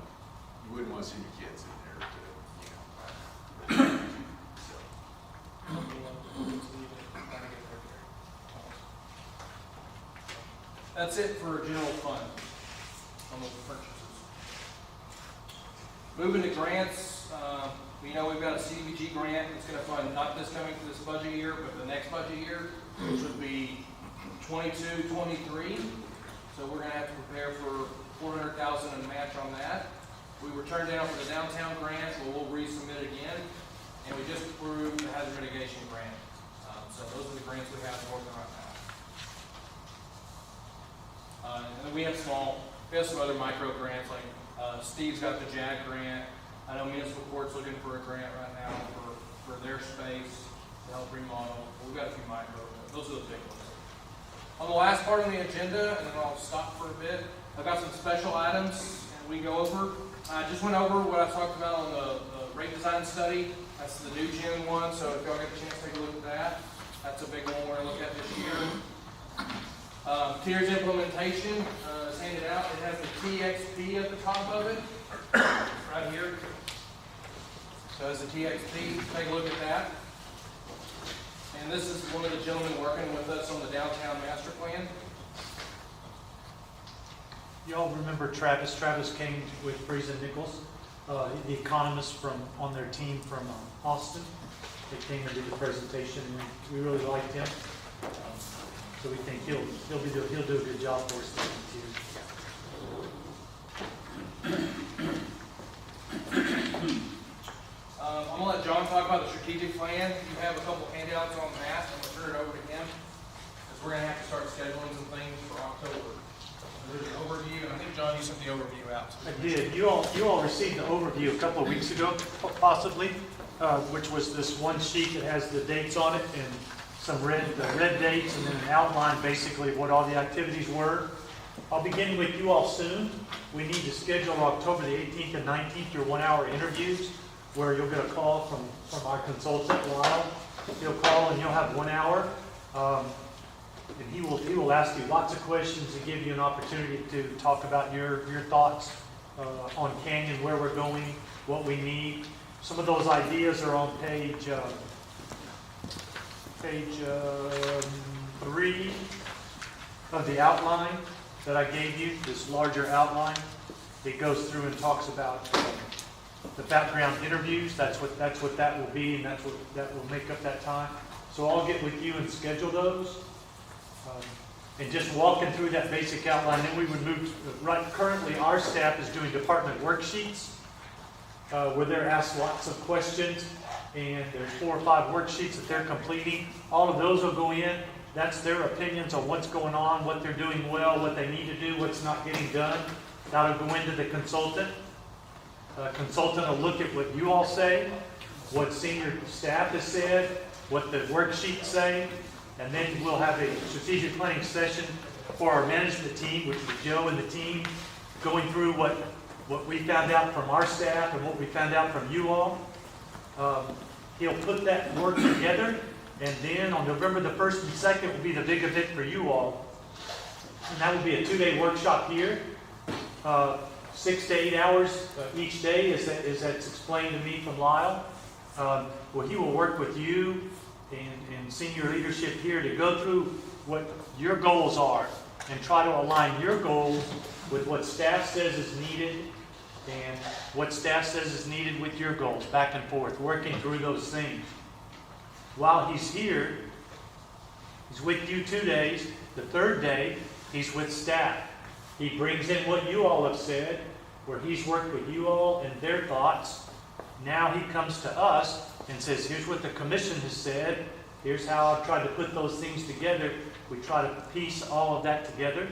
B: you wouldn't want to see the kids in there to, so.
A: That's it for general fund on those purchases. Moving to grants, we know we've got a CDBG grant that's going to fund not this coming to this budget year, but the next budget year, which would be 22-23. So we're going to have to prepare for $400,000 in match on that. We were turned down for the downtown grant, but we'll resubmit again. and we just approved the hazard mitigation grant. So those are the grants we have working right now. And then we have some other micro grants, like Steve's got the JAG grant. I know Municipal Court's looking for a grant right now for their space to help remodel. We've got a few micro, those are the big ones. On the last part on the agenda, and then I'll stop for a bit, I've got some special items and we go over. I just went over what I talked about on the rate design study. That's the new gen one, so if y'all get a chance to take a look at that, that's a big one we're going to look at this year. Tiers implementation is handed out. It has the TXP at the top of it, right here. So as the TXP, take a look at that. And this is one of the gentlemen working with us on the downtown master plan.
D: Y'all remember Travis? Travis came with Friesen Nichols, the economist on their team from Austin. They came and did the presentation, and we really liked him. So we think he'll do a good job for us too. I'm going to let John talk about the strategic plan. You have a couple handouts on that. I'm going to turn it over to him because we're going to have to start scheduling some things for October. There's an overview, and I think John, you sent the overview out. I did. You all received the overview a couple of weeks ago, possibly, which was this one sheet that has the dates on it and some red dates, and then an outline basically of what all the activities were. I'll begin with you all soon. We need to schedule October the 18th and 19th your 1-hour interviews, where you'll get a call from our consultant, Lyle. He'll call and you'll have 1 hour. And he will ask you lots of questions and give you an opportunity to talk about your thoughts on Canyon, where we're going, what we need. Some of those ideas are on page 3 of the outline that I gave you, this larger outline. It goes through and talks about the background interviews. That's what that will be, and that will make up that time. So I'll get with you and schedule those. And just walking through that basic outline, then we would move to, currently our staff is doing department worksheets where they're asked lots of questions, and there's 4 or 5 worksheets that they're completing. All of those will go in. That's their opinions on what's going on, what they're doing well, what they need to do, what's not getting done. That'll go into the consultant. Consultant will look at what you all say, what senior staff has said, what the worksheets say, and then we'll have a strategic planning session for our management team, which is Joe and the team, going through what we found out from our staff and what we found out from you all. He'll put that work together, and then on November the 1st and 2nd will be the big event for you all. And that will be a 2-day workshop here. 6 to 8 hours each day, as that's explained to me from Lyle. Well, he will work with you and senior leadership here to go through what your goals are and try to align your goals with what staff says is needed and what staff says is needed with your goals, back and forth, working through those things. While he's here, he's with you 2 days. The 3rd day, he's with staff. He brings in what you all have said, where he's worked with you all and their thoughts. Now he comes to us and says, here's what the commission has said. Here's how I've tried to put those things together. We try to piece all of that together.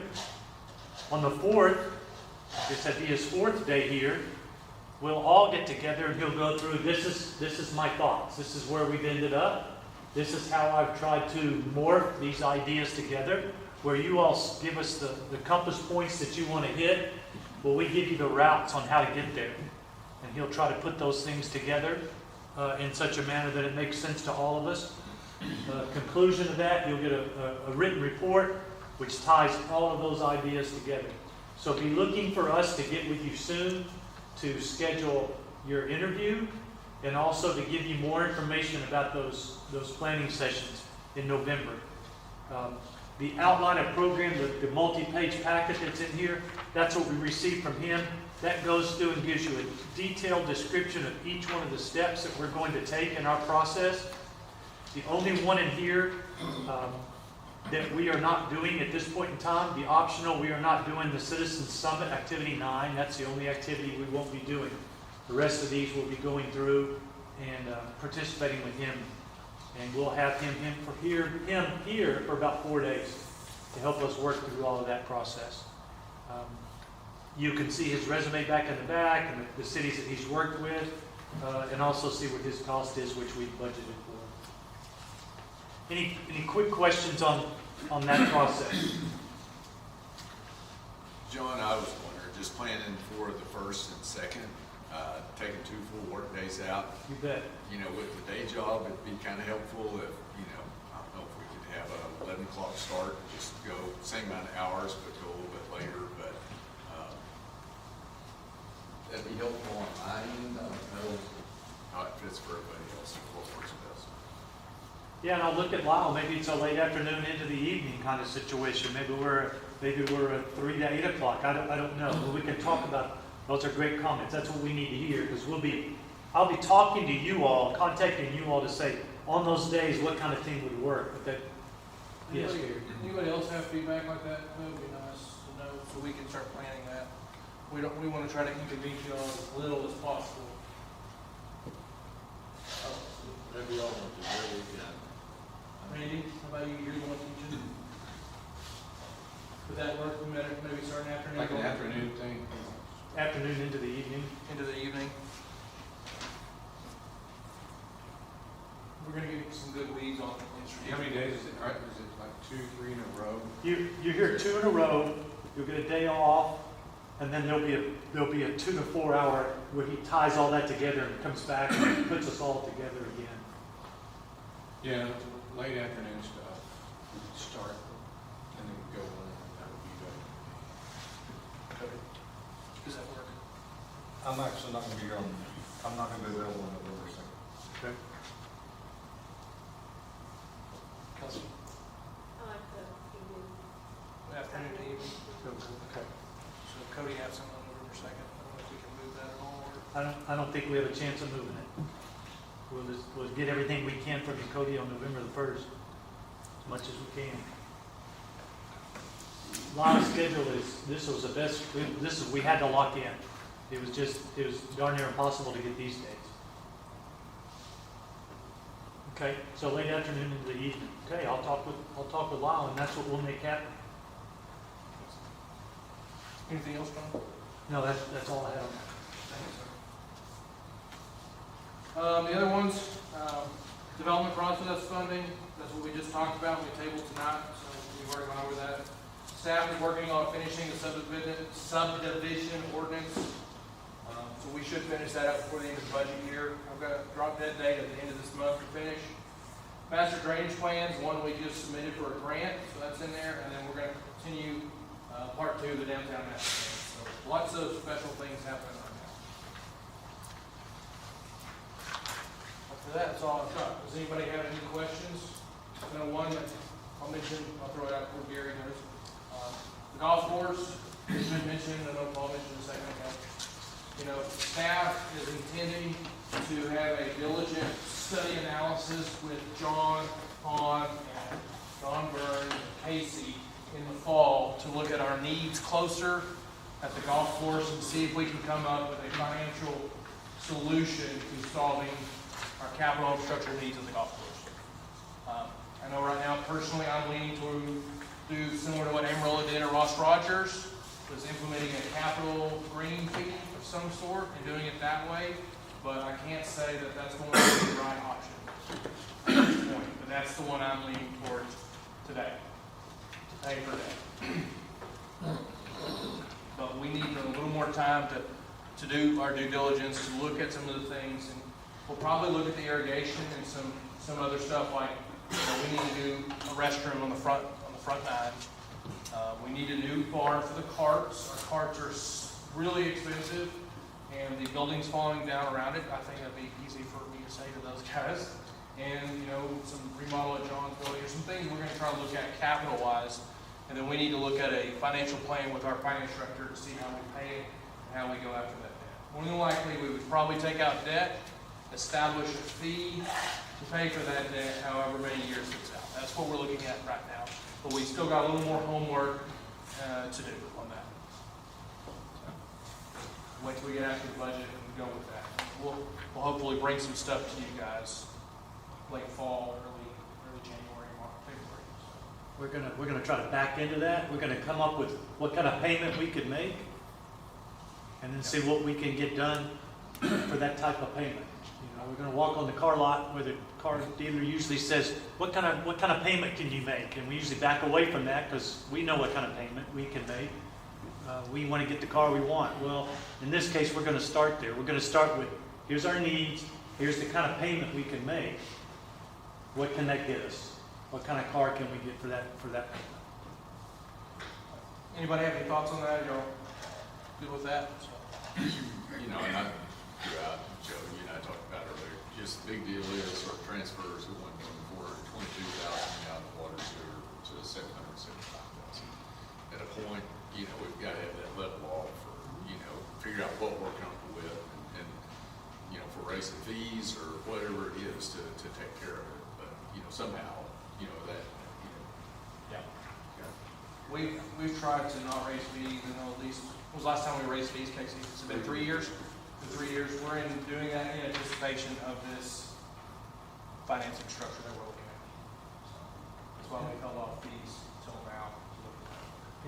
D: On the 4th, this will be his 4th day here, we'll all get together and he'll go through, this is my thoughts. This is where we've ended up. This is how I've tried to morph these ideas together, where you all give us the compass points that you want to hit. Well, we give you the routes on how to get there. And he'll try to put those things together in such a manner that it makes sense to all of us. Conclusion of that, you'll get a written report which ties all of those ideas together. So be looking for us to get with you soon to schedule your interview and also to give you more information about those planning sessions in November. The outline of program, the multi-page packet that's in here, that's what we received from him. That goes through and gives you a detailed description of each one of the steps that we're going to take in our process. The only one in here that we are not doing at this point in time, the optional, we are not doing the Citizens Summit, Activity 9. That's the only activity we won't be doing. The rest of these we'll be going through and participating with him. And we'll have him here for about 4 days to help us work through all of that process. You can see his resume back in the back and the cities that he's worked with, and also see what his cost is, which we budgeted for. Any quick questions on that process?
B: John, I was wondering, just planning for the first and second, taking 2 full work days out,
D: You bet.
B: you know, with the day job, it'd be kind of helpful if, you know, I don't know if we could have a 11 o'clock start, just go same amount of hours, but go a little bit later, but, that'd be helpful on my end. I don't know how it fits for everybody else, what works best.
D: Yeah, and I'll look at Lyle. Maybe it's a late afternoon into the evening kind of situation. Maybe we're at 3 to 8 o'clock. I don't know. But we can talk about. Those are great comments. That's what we need to hear because I'll be talking to you all, contacting you all to say on those days what kind of thing would work. But that, yes,
A: Anybody else have feedback like that? That would be nice to know so we can start planning that. We want to try to inconvenience you all as little as possible.
F: Whatever y'all want to do, we can.
A: Randy, how about you? You're the one teaching. Would that work? We maybe start an afternoon.
G: Like an afternoon thing.
D: afternoon into the evening.
A: Into the evening. We're gonna get some good leads on the
G: How many days is it? All right, is it like 2, 3 in a row?
D: You hear 2 in a row, you'll get a day off, and then there'll be a 2 to 4 hour where he ties all that together and comes back and puts us all together again.
G: Yeah, late afternoon stuff. We could start and then go on. That would be better.
A: Does that work?
E: I'm actually not gonna be on, I'm not gonna be available on November 2nd.
D: Okay.
A: Kelsey?
J: I like the evening.
A: Afternoon to evening.
D: Okay.
A: So Cody has some on November 2nd. I don't know if we can move that at all or.
D: I don't think we have a chance of moving it. We'll get everything we can from you, Cody, on November the 1st, as much as we can. Live schedule this was the best, we had to lock in. It was darn near impossible to get these dates. Okay, so late afternoon into the evening. Okay, I'll talk with Lyle, and that's what we'll make happen.
A: Anything else, John?
D: No, that's all I have on that.
A: The other ones, development process funding, that's what we just talked about, we tabled tonight, so we've already gone over that. Staff is working on finishing the subdivision ordinance, so we should finish that up before the end of the budget year. I've got a drop dead date at the end of this month to finish. Master drainage plans, one we just submitted for a grant, so that's in there, and then we're gonna continue, part 2 of the downtown master plan. So lots of special things happening right now. After that, that's all I've got. Does anybody have any questions? One that I'll mention, I'll throw it out before Gary knows. The golf course has been mentioned, I know Paul mentioned a second ago. You know, staff is intending to have a diligent study analysis with John, and Don Burns, and Casey in the fall to look at our needs closer at the golf course and see if we can come up with a financial solution to solving our capital infrastructure needs at the golf course. I know right now, personally, I'm leaning to do similar to what Amarillo did at Ross Rogers, was implementing a capital green fee of some sort and doing it that way, but I can't say that that's going to be the right option at this point, but that's the one I'm leaning towards today, to pay for that. But we need a little more time to do our due diligence, to look at some of the things, and we'll probably look at the irrigation and some other stuff like, you know, we need to do a restroom on the front nine. We need a new barn for the carts. Our carts are really expensive, and the building's falling down around it. I think that'd be easy for me to say to those guys. And, you know, some remodel at John's building, or some things we're gonna try to look at capital-wise. And then we need to look at a financial plan with our finance director to see how we pay it and how we go after that debt. More than likely, we would probably take out debt, establish a fee to pay for that debt however many years it's out. That's what we're looking at right now. But we still got a little more homework to do on that. So, wait till we get after the budget and go with that. we'll hopefully bring some stuff to you guys late fall, early January, February.
D: We're gonna try to back into that. We're gonna come up with what kind of payment we could make, and then see what we can get done for that type of payment. You know, we're gonna walk on the car lot where the car dealer usually says, what kind of payment can you make? And we usually back away from that because we know what kind of payment we can make. We want to get the car we want. Well, in this case, we're going to start there. We're going to start with, here's our needs, here's the kind of payment we can make. What can that get us? What kind of car can we get for that payment?
A: Anybody have any thoughts on that? Y'all good with that?
B: You know, and I threw out, Joe, you and I talked about earlier, just the big deal is our transfers, we went from 422,000 out of water sewer to 775,000. At a point, you know, we've got to have that level off for, you know, figure out what we're comfortable with and you know, for raising fees or whatever it is to take care of it. But, you know, somehow, you know, that, you know.
A: Yeah.
B: Yeah.
A: We've tried to not raise fees, you know, at least, when was the last time we raised fees, Casey? It's been 3 years? In 3 years, we're doing that in anticipation of this financing structure that we're looking at. So that's why we held off fees until now.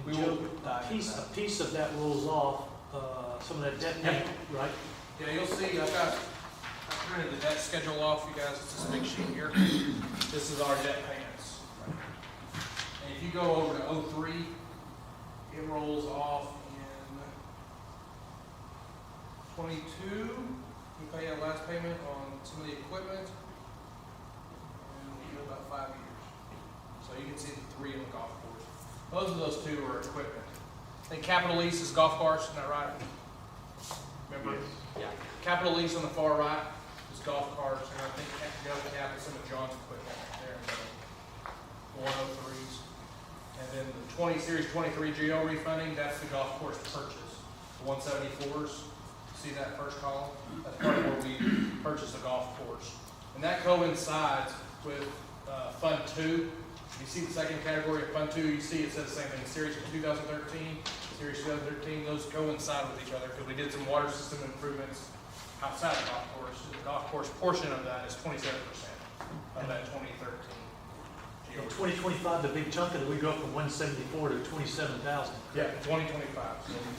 A: We
D: And Joe,
A: will dive into
D: a
A: that.
D: piece of that rolls off, some of that debt payment, right?
A: Yeah, you'll see, I printed the debt schedule off, you guys, it's this big sheet here. This is our debt payments. And if you go over to 03, it rolls off in 22. We pay our last payment on some of the equipment. And we go about 5 years. So you can see the 3 in the golf course. Both of those 2 are equipment. I think capital lease is golf carts, isn't that right? Remember? Yeah. Capital lease on the far right is golf carts, and I think the other cap is some of John's equipment there in the 103s. And then the Series 23 GO refunding, that's the golf course purchase. The 174s, see that first column? That's part of where we purchase a golf course. And that coincides with Fund 2. You see the second category of Fund 2, you see it says the same thing, Series 2013, Series 2013, those coincide with each other because we did some water system improvements outside the golf course. The golf course portion of that is 27% of that 2013.
D: In 2025, the big chunk of it, we go from 174 to 27,000.
A: Yeah, 2025.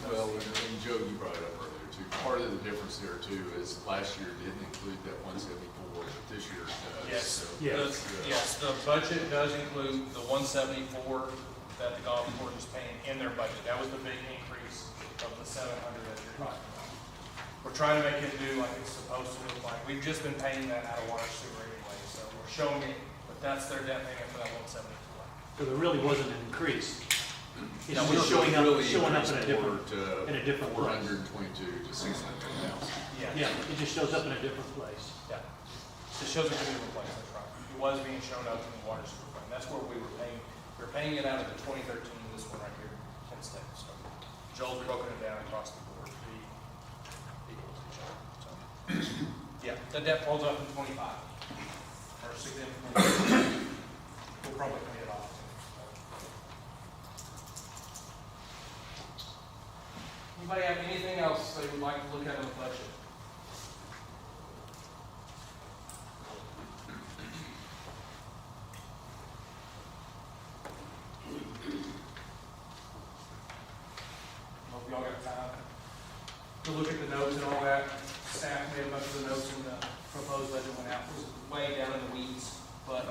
B: Well, and Joe, you brought it up earlier too. Part of the difference there too is last year didn't include that 174, but this year does.
A: Yes.
B: So
D: Yes.
A: Yes, the budget does include the 174 that the golf course is paying in their budget. That was the big increase of the 700 that you're talking about. We're trying to make it do like it's supposed to look like. We've just been paying that out of water sewer anyway, so we're showing it, but that's their debt payment for that 174.
D: So there really wasn't an increase. It's
B: Now,
D: just
B: we're
D: showing up
B: really
D: in a
B: increased
D: different,
B: more
D: in a different
B: to
D: place.
B: 422 to 600,000.
D: Yeah, it just shows up in a different place.
A: Yeah. It shows it to be replaced, that's right. It was being shown up in the water sewer fund. That's where we were paying. We were paying it out of the 2013, this one right here, instead. So Joel's broken it down across the board to be equal to each other. So, yeah, the debt falls up in 25. Or significantly. We'll probably pay it off. Anybody have anything else they would like to look at in the budget? Hope y'all got time to look at the notes and all that. Staff made a bunch of the notes in the proposed budget went out. It was way down in the weeds, but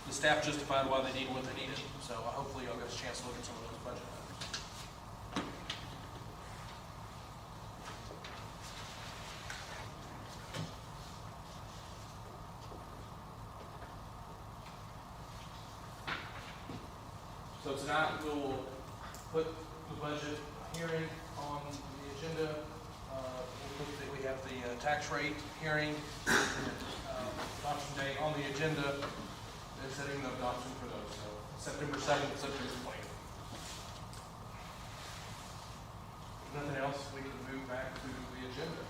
A: the staff justified why they needed what they needed. So hopefully y'all got a chance to look at some of those budget items. So tonight we will put the budget hearing on the agenda. We have the tax rate hearing, adoption day on the agenda, and setting the adoption for those. So September 7th, September 20th. If nothing else, we can move back to the agenda.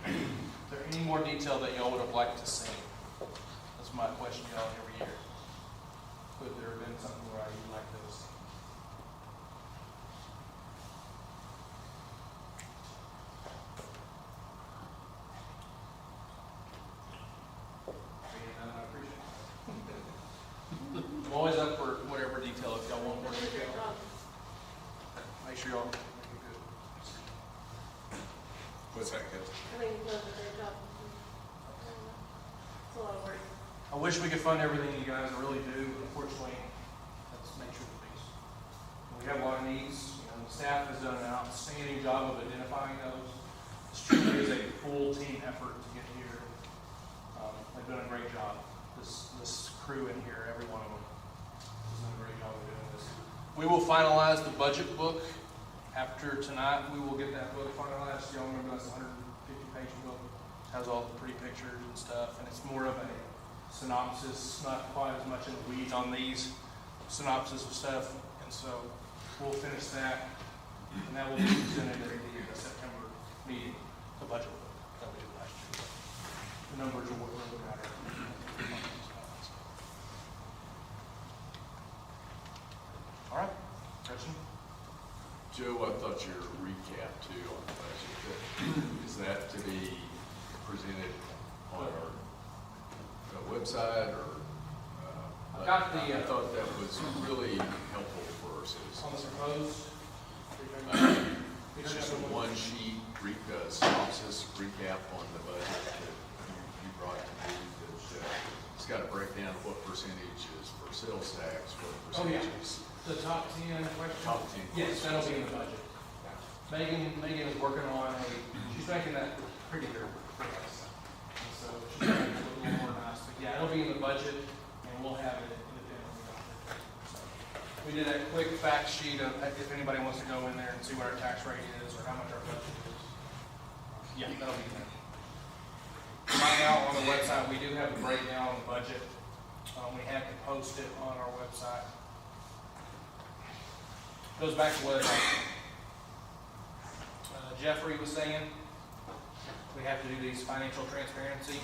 A: Is there any more detail that y'all would have liked to see? That's my question to y'all every year. could there have been something where I didn't like this? And I appreciate it. I'm always up for whatever detail, if y'all want more detail. Make sure y'all make it good.
B: What's that, Kevin?
J: I think you've done a great job. It's a lot of work.
A: I wish we could fund everything you guys really do, unfortunately, that's the nature of the beast. We have a lot of needs, you know, the staff has done an outstanding job of identifying those. This truly is a full team effort to get here. They've done a great job. This crew in here, every one of them, has done a great job of doing this. We will finalize the budget book after tonight. We will get that book finalized. Y'all remember that's a 150-page book. Has all the pretty pictures and stuff, and it's more of a synopsis, not quite as much in the weeds on these synopsis of stuff, and so we'll finish that, and that will be presented at the September meeting, the budget that we did last year. The numbers are what we're looking at. All right, Gretchen?
B: Joe, I thought your recap too on the budget, is that to be presented on our website or?
A: I've got the,
B: I thought that was really helpful for our citizens.
A: on the proposed.
B: It's just a one sheet synopsis recap on the budget that you brought to me that it's got a breakdown of what percentage is for sales tax, what
A: Oh, yeah.
B: percentage is
A: The top 10 question?
B: top 10.
A: Yes, that'll be in the budget. Megan is working on she's making that prettier for us. And so she's making it look a little more nice. But yeah, it'll be in the budget and we'll have it independently. So we did a quick fact sheet of if anybody wants to go in there and see what our tax rate is or how much our budget is. Yeah, that'll be there. Right now on the website, we do have a breakdown on the budget. We had to post it on our website. Goes back to what Jeffrey was saying. We have to do these financial transparency.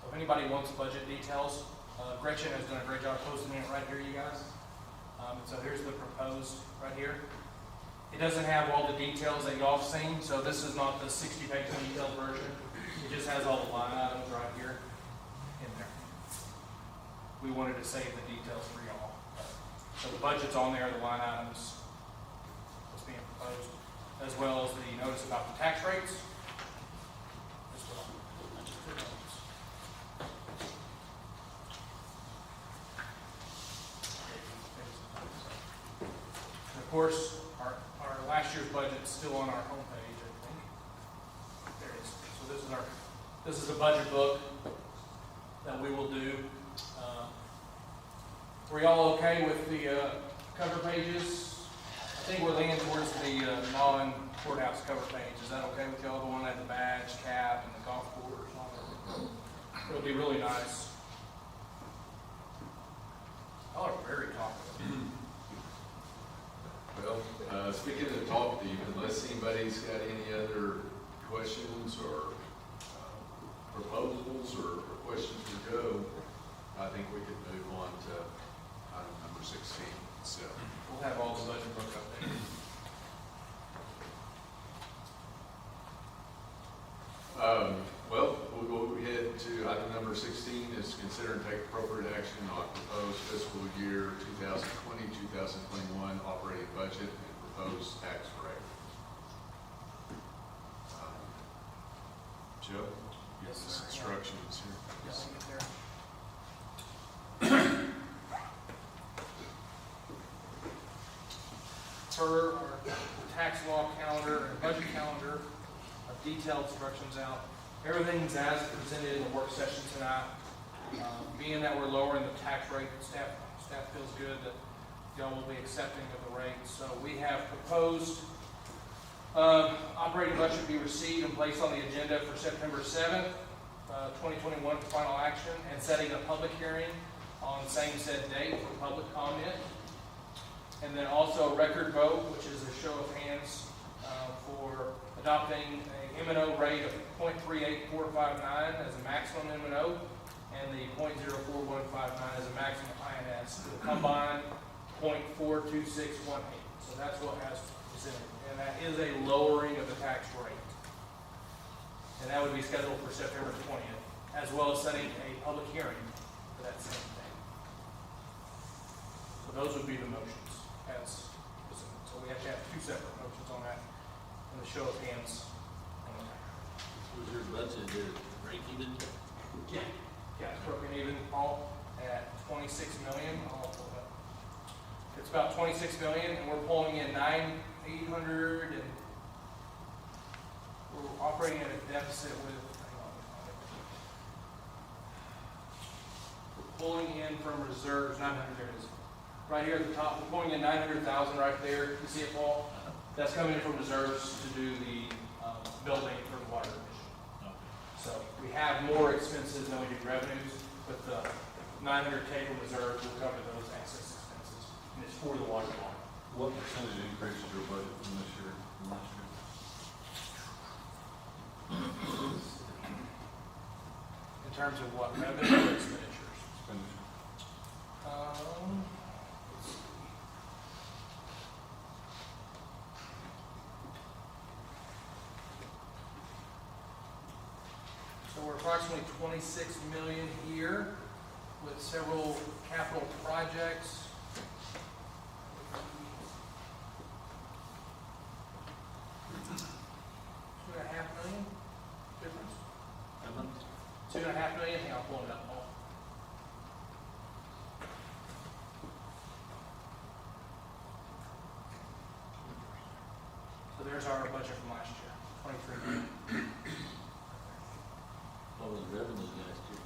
A: So if anybody wants budget details, Gretchen has done a great job posting it right here, you guys. And so here's the proposed right here. It doesn't have all the details that y'all have seen, so this is not the 60-page detailed version. It just has all the line items right here in there. We wanted to save the details for y'all. So the budget's on there, the line items, what's being proposed, as well as the notice about the tax rates. As well. And of course, our last year's budget is still on our homepage, I think. There it is. So this is a budget book that we will do. Were y'all okay with the cover pages? I think we're leaning towards the non-courthouse cover page. Is that okay with y'all? The one that had the badge, cap, and the golf course on it. It'll be really nice. Y'all are very talkative.
B: Well, speaking of talkative, unless anybody's got any other questions or proposals or questions for Joe, I think we could move on to item number 16. So,
A: We'll have all the budget book up there.
B: well, we'll go ahead to item number 16 is consider and take appropriate action on proposed fiscal year 2020-2021 operating budget and proposed tax rate. Joe?
A: Yes,
B: Some
A: sir.
B: instructions here.
A: Yes, I'll get there. Per our tax law calendar and budget calendar, a detailed instructions out. Everything's as presented in the work session tonight. Being that we're lowering the tax rate, staff feels good that y'all will be accepting of the rate. So we have proposed operating budget be received and placed on the agenda for September 7th, 2021 for final action, and setting a public hearing on same said date for public comment. And then also a record vote, which is a show of hands for adopting a M&O rate of 0.38459 as a maximum M&O, and the 0.04159 as a maximum INS, with a combined 0.42618. So that's what has presented, and that is a lowering of the tax rate. And that would be scheduled for September 20th, as well as setting a public hearing for that same thing. So those would be the motions as presented. So we have to have two separate motions on that, and the show of hands on the tax.
F: Was your budget there break even?
A: Yeah, it's broken even, Paul, at 26 million. I'll pull it up. It's about 26 million, and we're pulling in 800, and we're operating at a deficit with, we're pulling in from reserves, 900, there it is. Right here at the top, we're pulling in 900,000 right there. You see it, Paul? That's coming in from reserves to do the building for the water commission. So we have more expenses than we do revenues, but the 900K from reserves will cover those excess expenses, and it's for the water line.
E: What percentage increase is your budget from this year, from last year?
A: In terms of what, revenue or expenditures?
E: Expenditure.
A: Let's see. So we're approximately 26 million here with several capital projects. 2.5 million difference. 2.5 million, hang on, I'll pull it up, Paul. So there's our budget from last year, 23 million.
F: What was the revenue last year?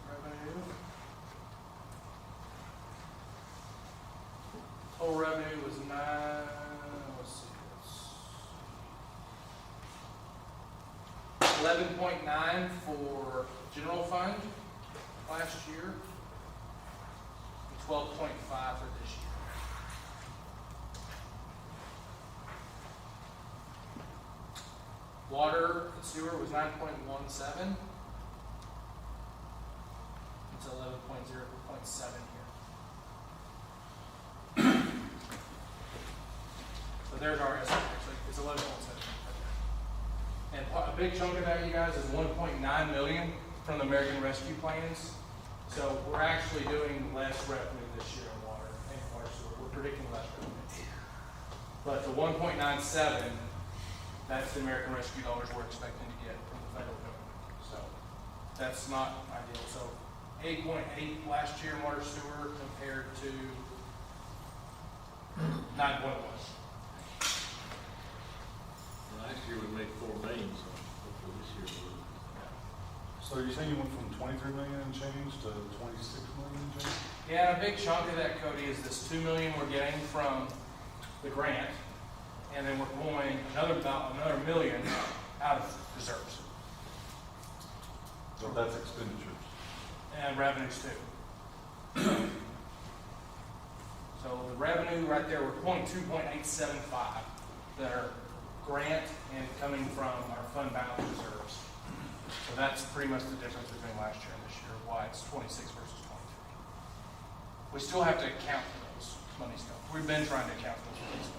A: Revenue. Total revenue was let's see, it's 11.9 for general fund last year, and 12.5 for this year. Water and sewer was 9.17. It's 11.0.7 here. So there's our estimate, actually, it's 11.7. And a big chunk of that, you guys, is 1.9 million from the American Rescue Plans. So we're actually doing less revenue this year in water and water sewer. We're predicting less revenue. But the 1.97, that's the American Rescue dollars we're expecting to get from the federal government. So that's not ideal. So 8.8 last year in water sewer compared to 9.1.
F: Last year we made 4 million, so hopefully this year we'll.
E: So you're saying you went from 23 million and change to 26 million and change?
A: Yeah, a big chunk of that, Cody, is this 2 million we're getting from the grant, and then we're pulling another million out of reserves
E: So that's expenditures.
A: and revenues too. So the revenue right there, we're pulling 2.875 that are grant and coming from our fund balance reserves. So that's pretty much the difference between last year and this year, why it's 26 versus 23. We still have to account for those monies though. We've been trying to account for those monies.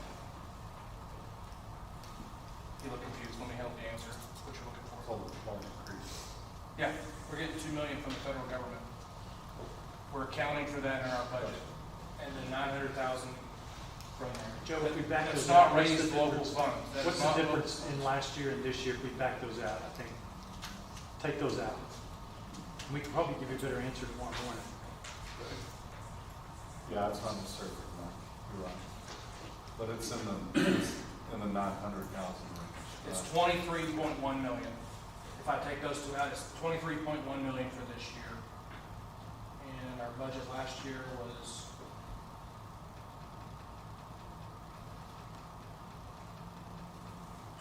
A: You look confused, let me help you answer what you're looking
E: It's
A: for.
E: all the large increase.
A: Yeah, we're getting 2 million from the federal government. We're accounting for that in our budget, and then 900,000 from there.
D: Joe, if we back
A: That's
D: those out,
A: not
D: what's the
A: raised local
D: difference?
A: funds. That
D: What's
A: is
D: the
A: not local
D: difference in
A: funds.
D: last year and this year if we back those out, I think? Take those out. We can probably give you a better answer tomorrow morning.
E: Yeah, it's not necessarily, no, you're right. But it's in the 900,000 range.
A: It's 23.1 million. If I take those two out, it's 23.1 million for this year. And our budget last year was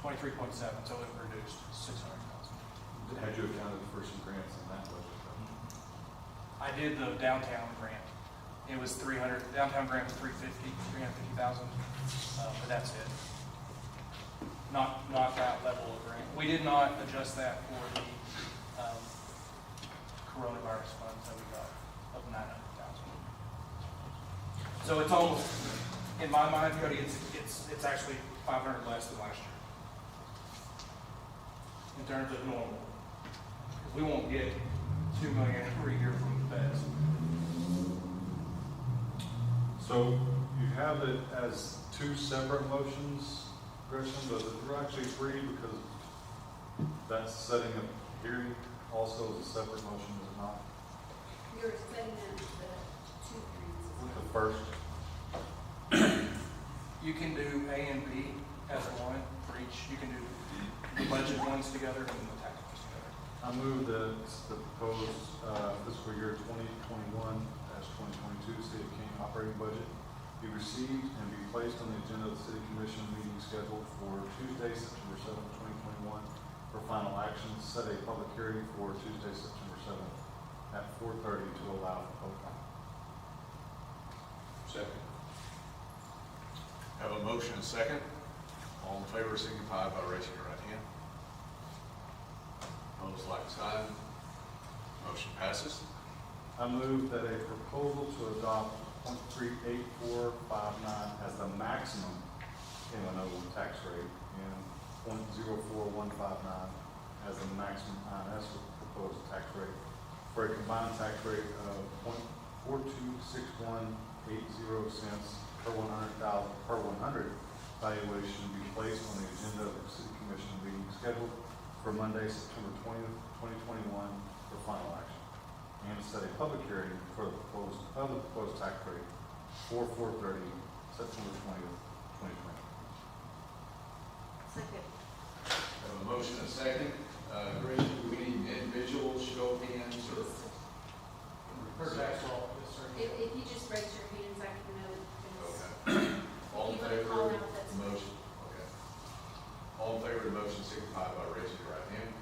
A: $23.7, so it reduced 600,000.
E: Had you accounted for some grants in that budget?
A: I did the downtown grant It was 300, downtown grant was 350,000, but that's it. Not that level of grant. We did not adjust that for the coronavirus funds that we got of 900,000. So it's almost, in my mind, Cody, it's actually 500 less than last year in terms of normal. Because we won't get 2 million every year from the feds.
E: So you have it as two separate motions, Gretchen, but they're actually three because that's setting a hearing also is a separate motion, is it not?
J: You're setting up the two things.
E: The first,
A: You can do A and B as one for each. You can do the budget ones together and the tax ones together.
E: I move that the proposed fiscal year 2021-2022 City of King operating budget be received and be placed on the agenda of the City Commission meeting scheduled for Tuesday, September 7th, 2021 for final action. Set a public hearing for Tuesday, September 7th at 4:30 to allow for public comment.
G: Second.
B: Have a motion and second. All in favor signify by raising your right hand. Opposed, like sign. Motion passes.
E: I move that a proposal to adopt 0.38459 as the maximum M&O tax rate and 0.04159 as the maximum INS proposed tax rate for a combined tax rate of 0.426180 cents per 100 valuation be placed on the agenda of the City Commission meeting scheduled for Monday, September 20th, 2021 for final action. And set a public hearing for the proposed tax rate for 4:30, September 20th, 2020.
J: Second.
B: Have a motion and second. Gretchen, do we need individual show of hands or?
A: Per tax law, yes, sir.
J: If you just raise your hands, I can know.
B: Okay. All in
J: If you
B: favor
J: wanna call
B: of
J: out, that's
B: the motion? Okay. All in favor of the motion signify by raising your right hand.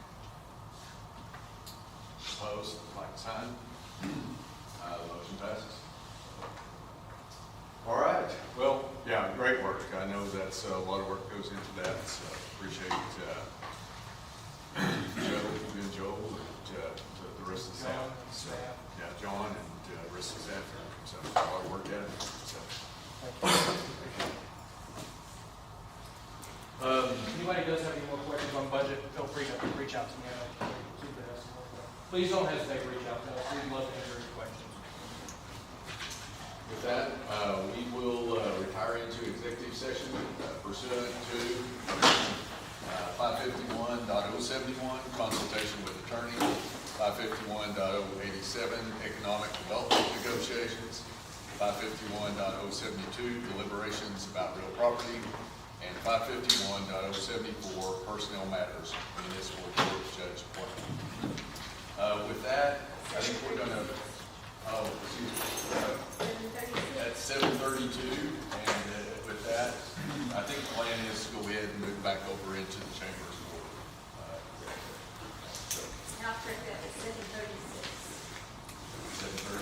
B: Opposed, like sign. The motion passes. All right. Well, yeah, great work. I know that's a lot of work goes into that, so appreciate Joe, you and Joel, and the rest of the staff.
A: John, staff.
B: Yeah, John and the rest of the staff. So a lot of work at it. So.
A: Anybody does have any more questions on budget, feel free to reach out to me. Please don't hesitate to reach out to us. We'd love to answer your questions.
B: With that, we will retire into executive session pursuant to 551.071, consultation with attorney, 551.087, economic development negotiations, 551.072, deliberations about real property, and 551.074, personnel matters, municipal court judge appointment. With that, I think we're going to, at 7:32, and with that, I think the plan is to go ahead and move back over into the chambers for
J: I'll correct that, it's 7:36.
B: 7:36.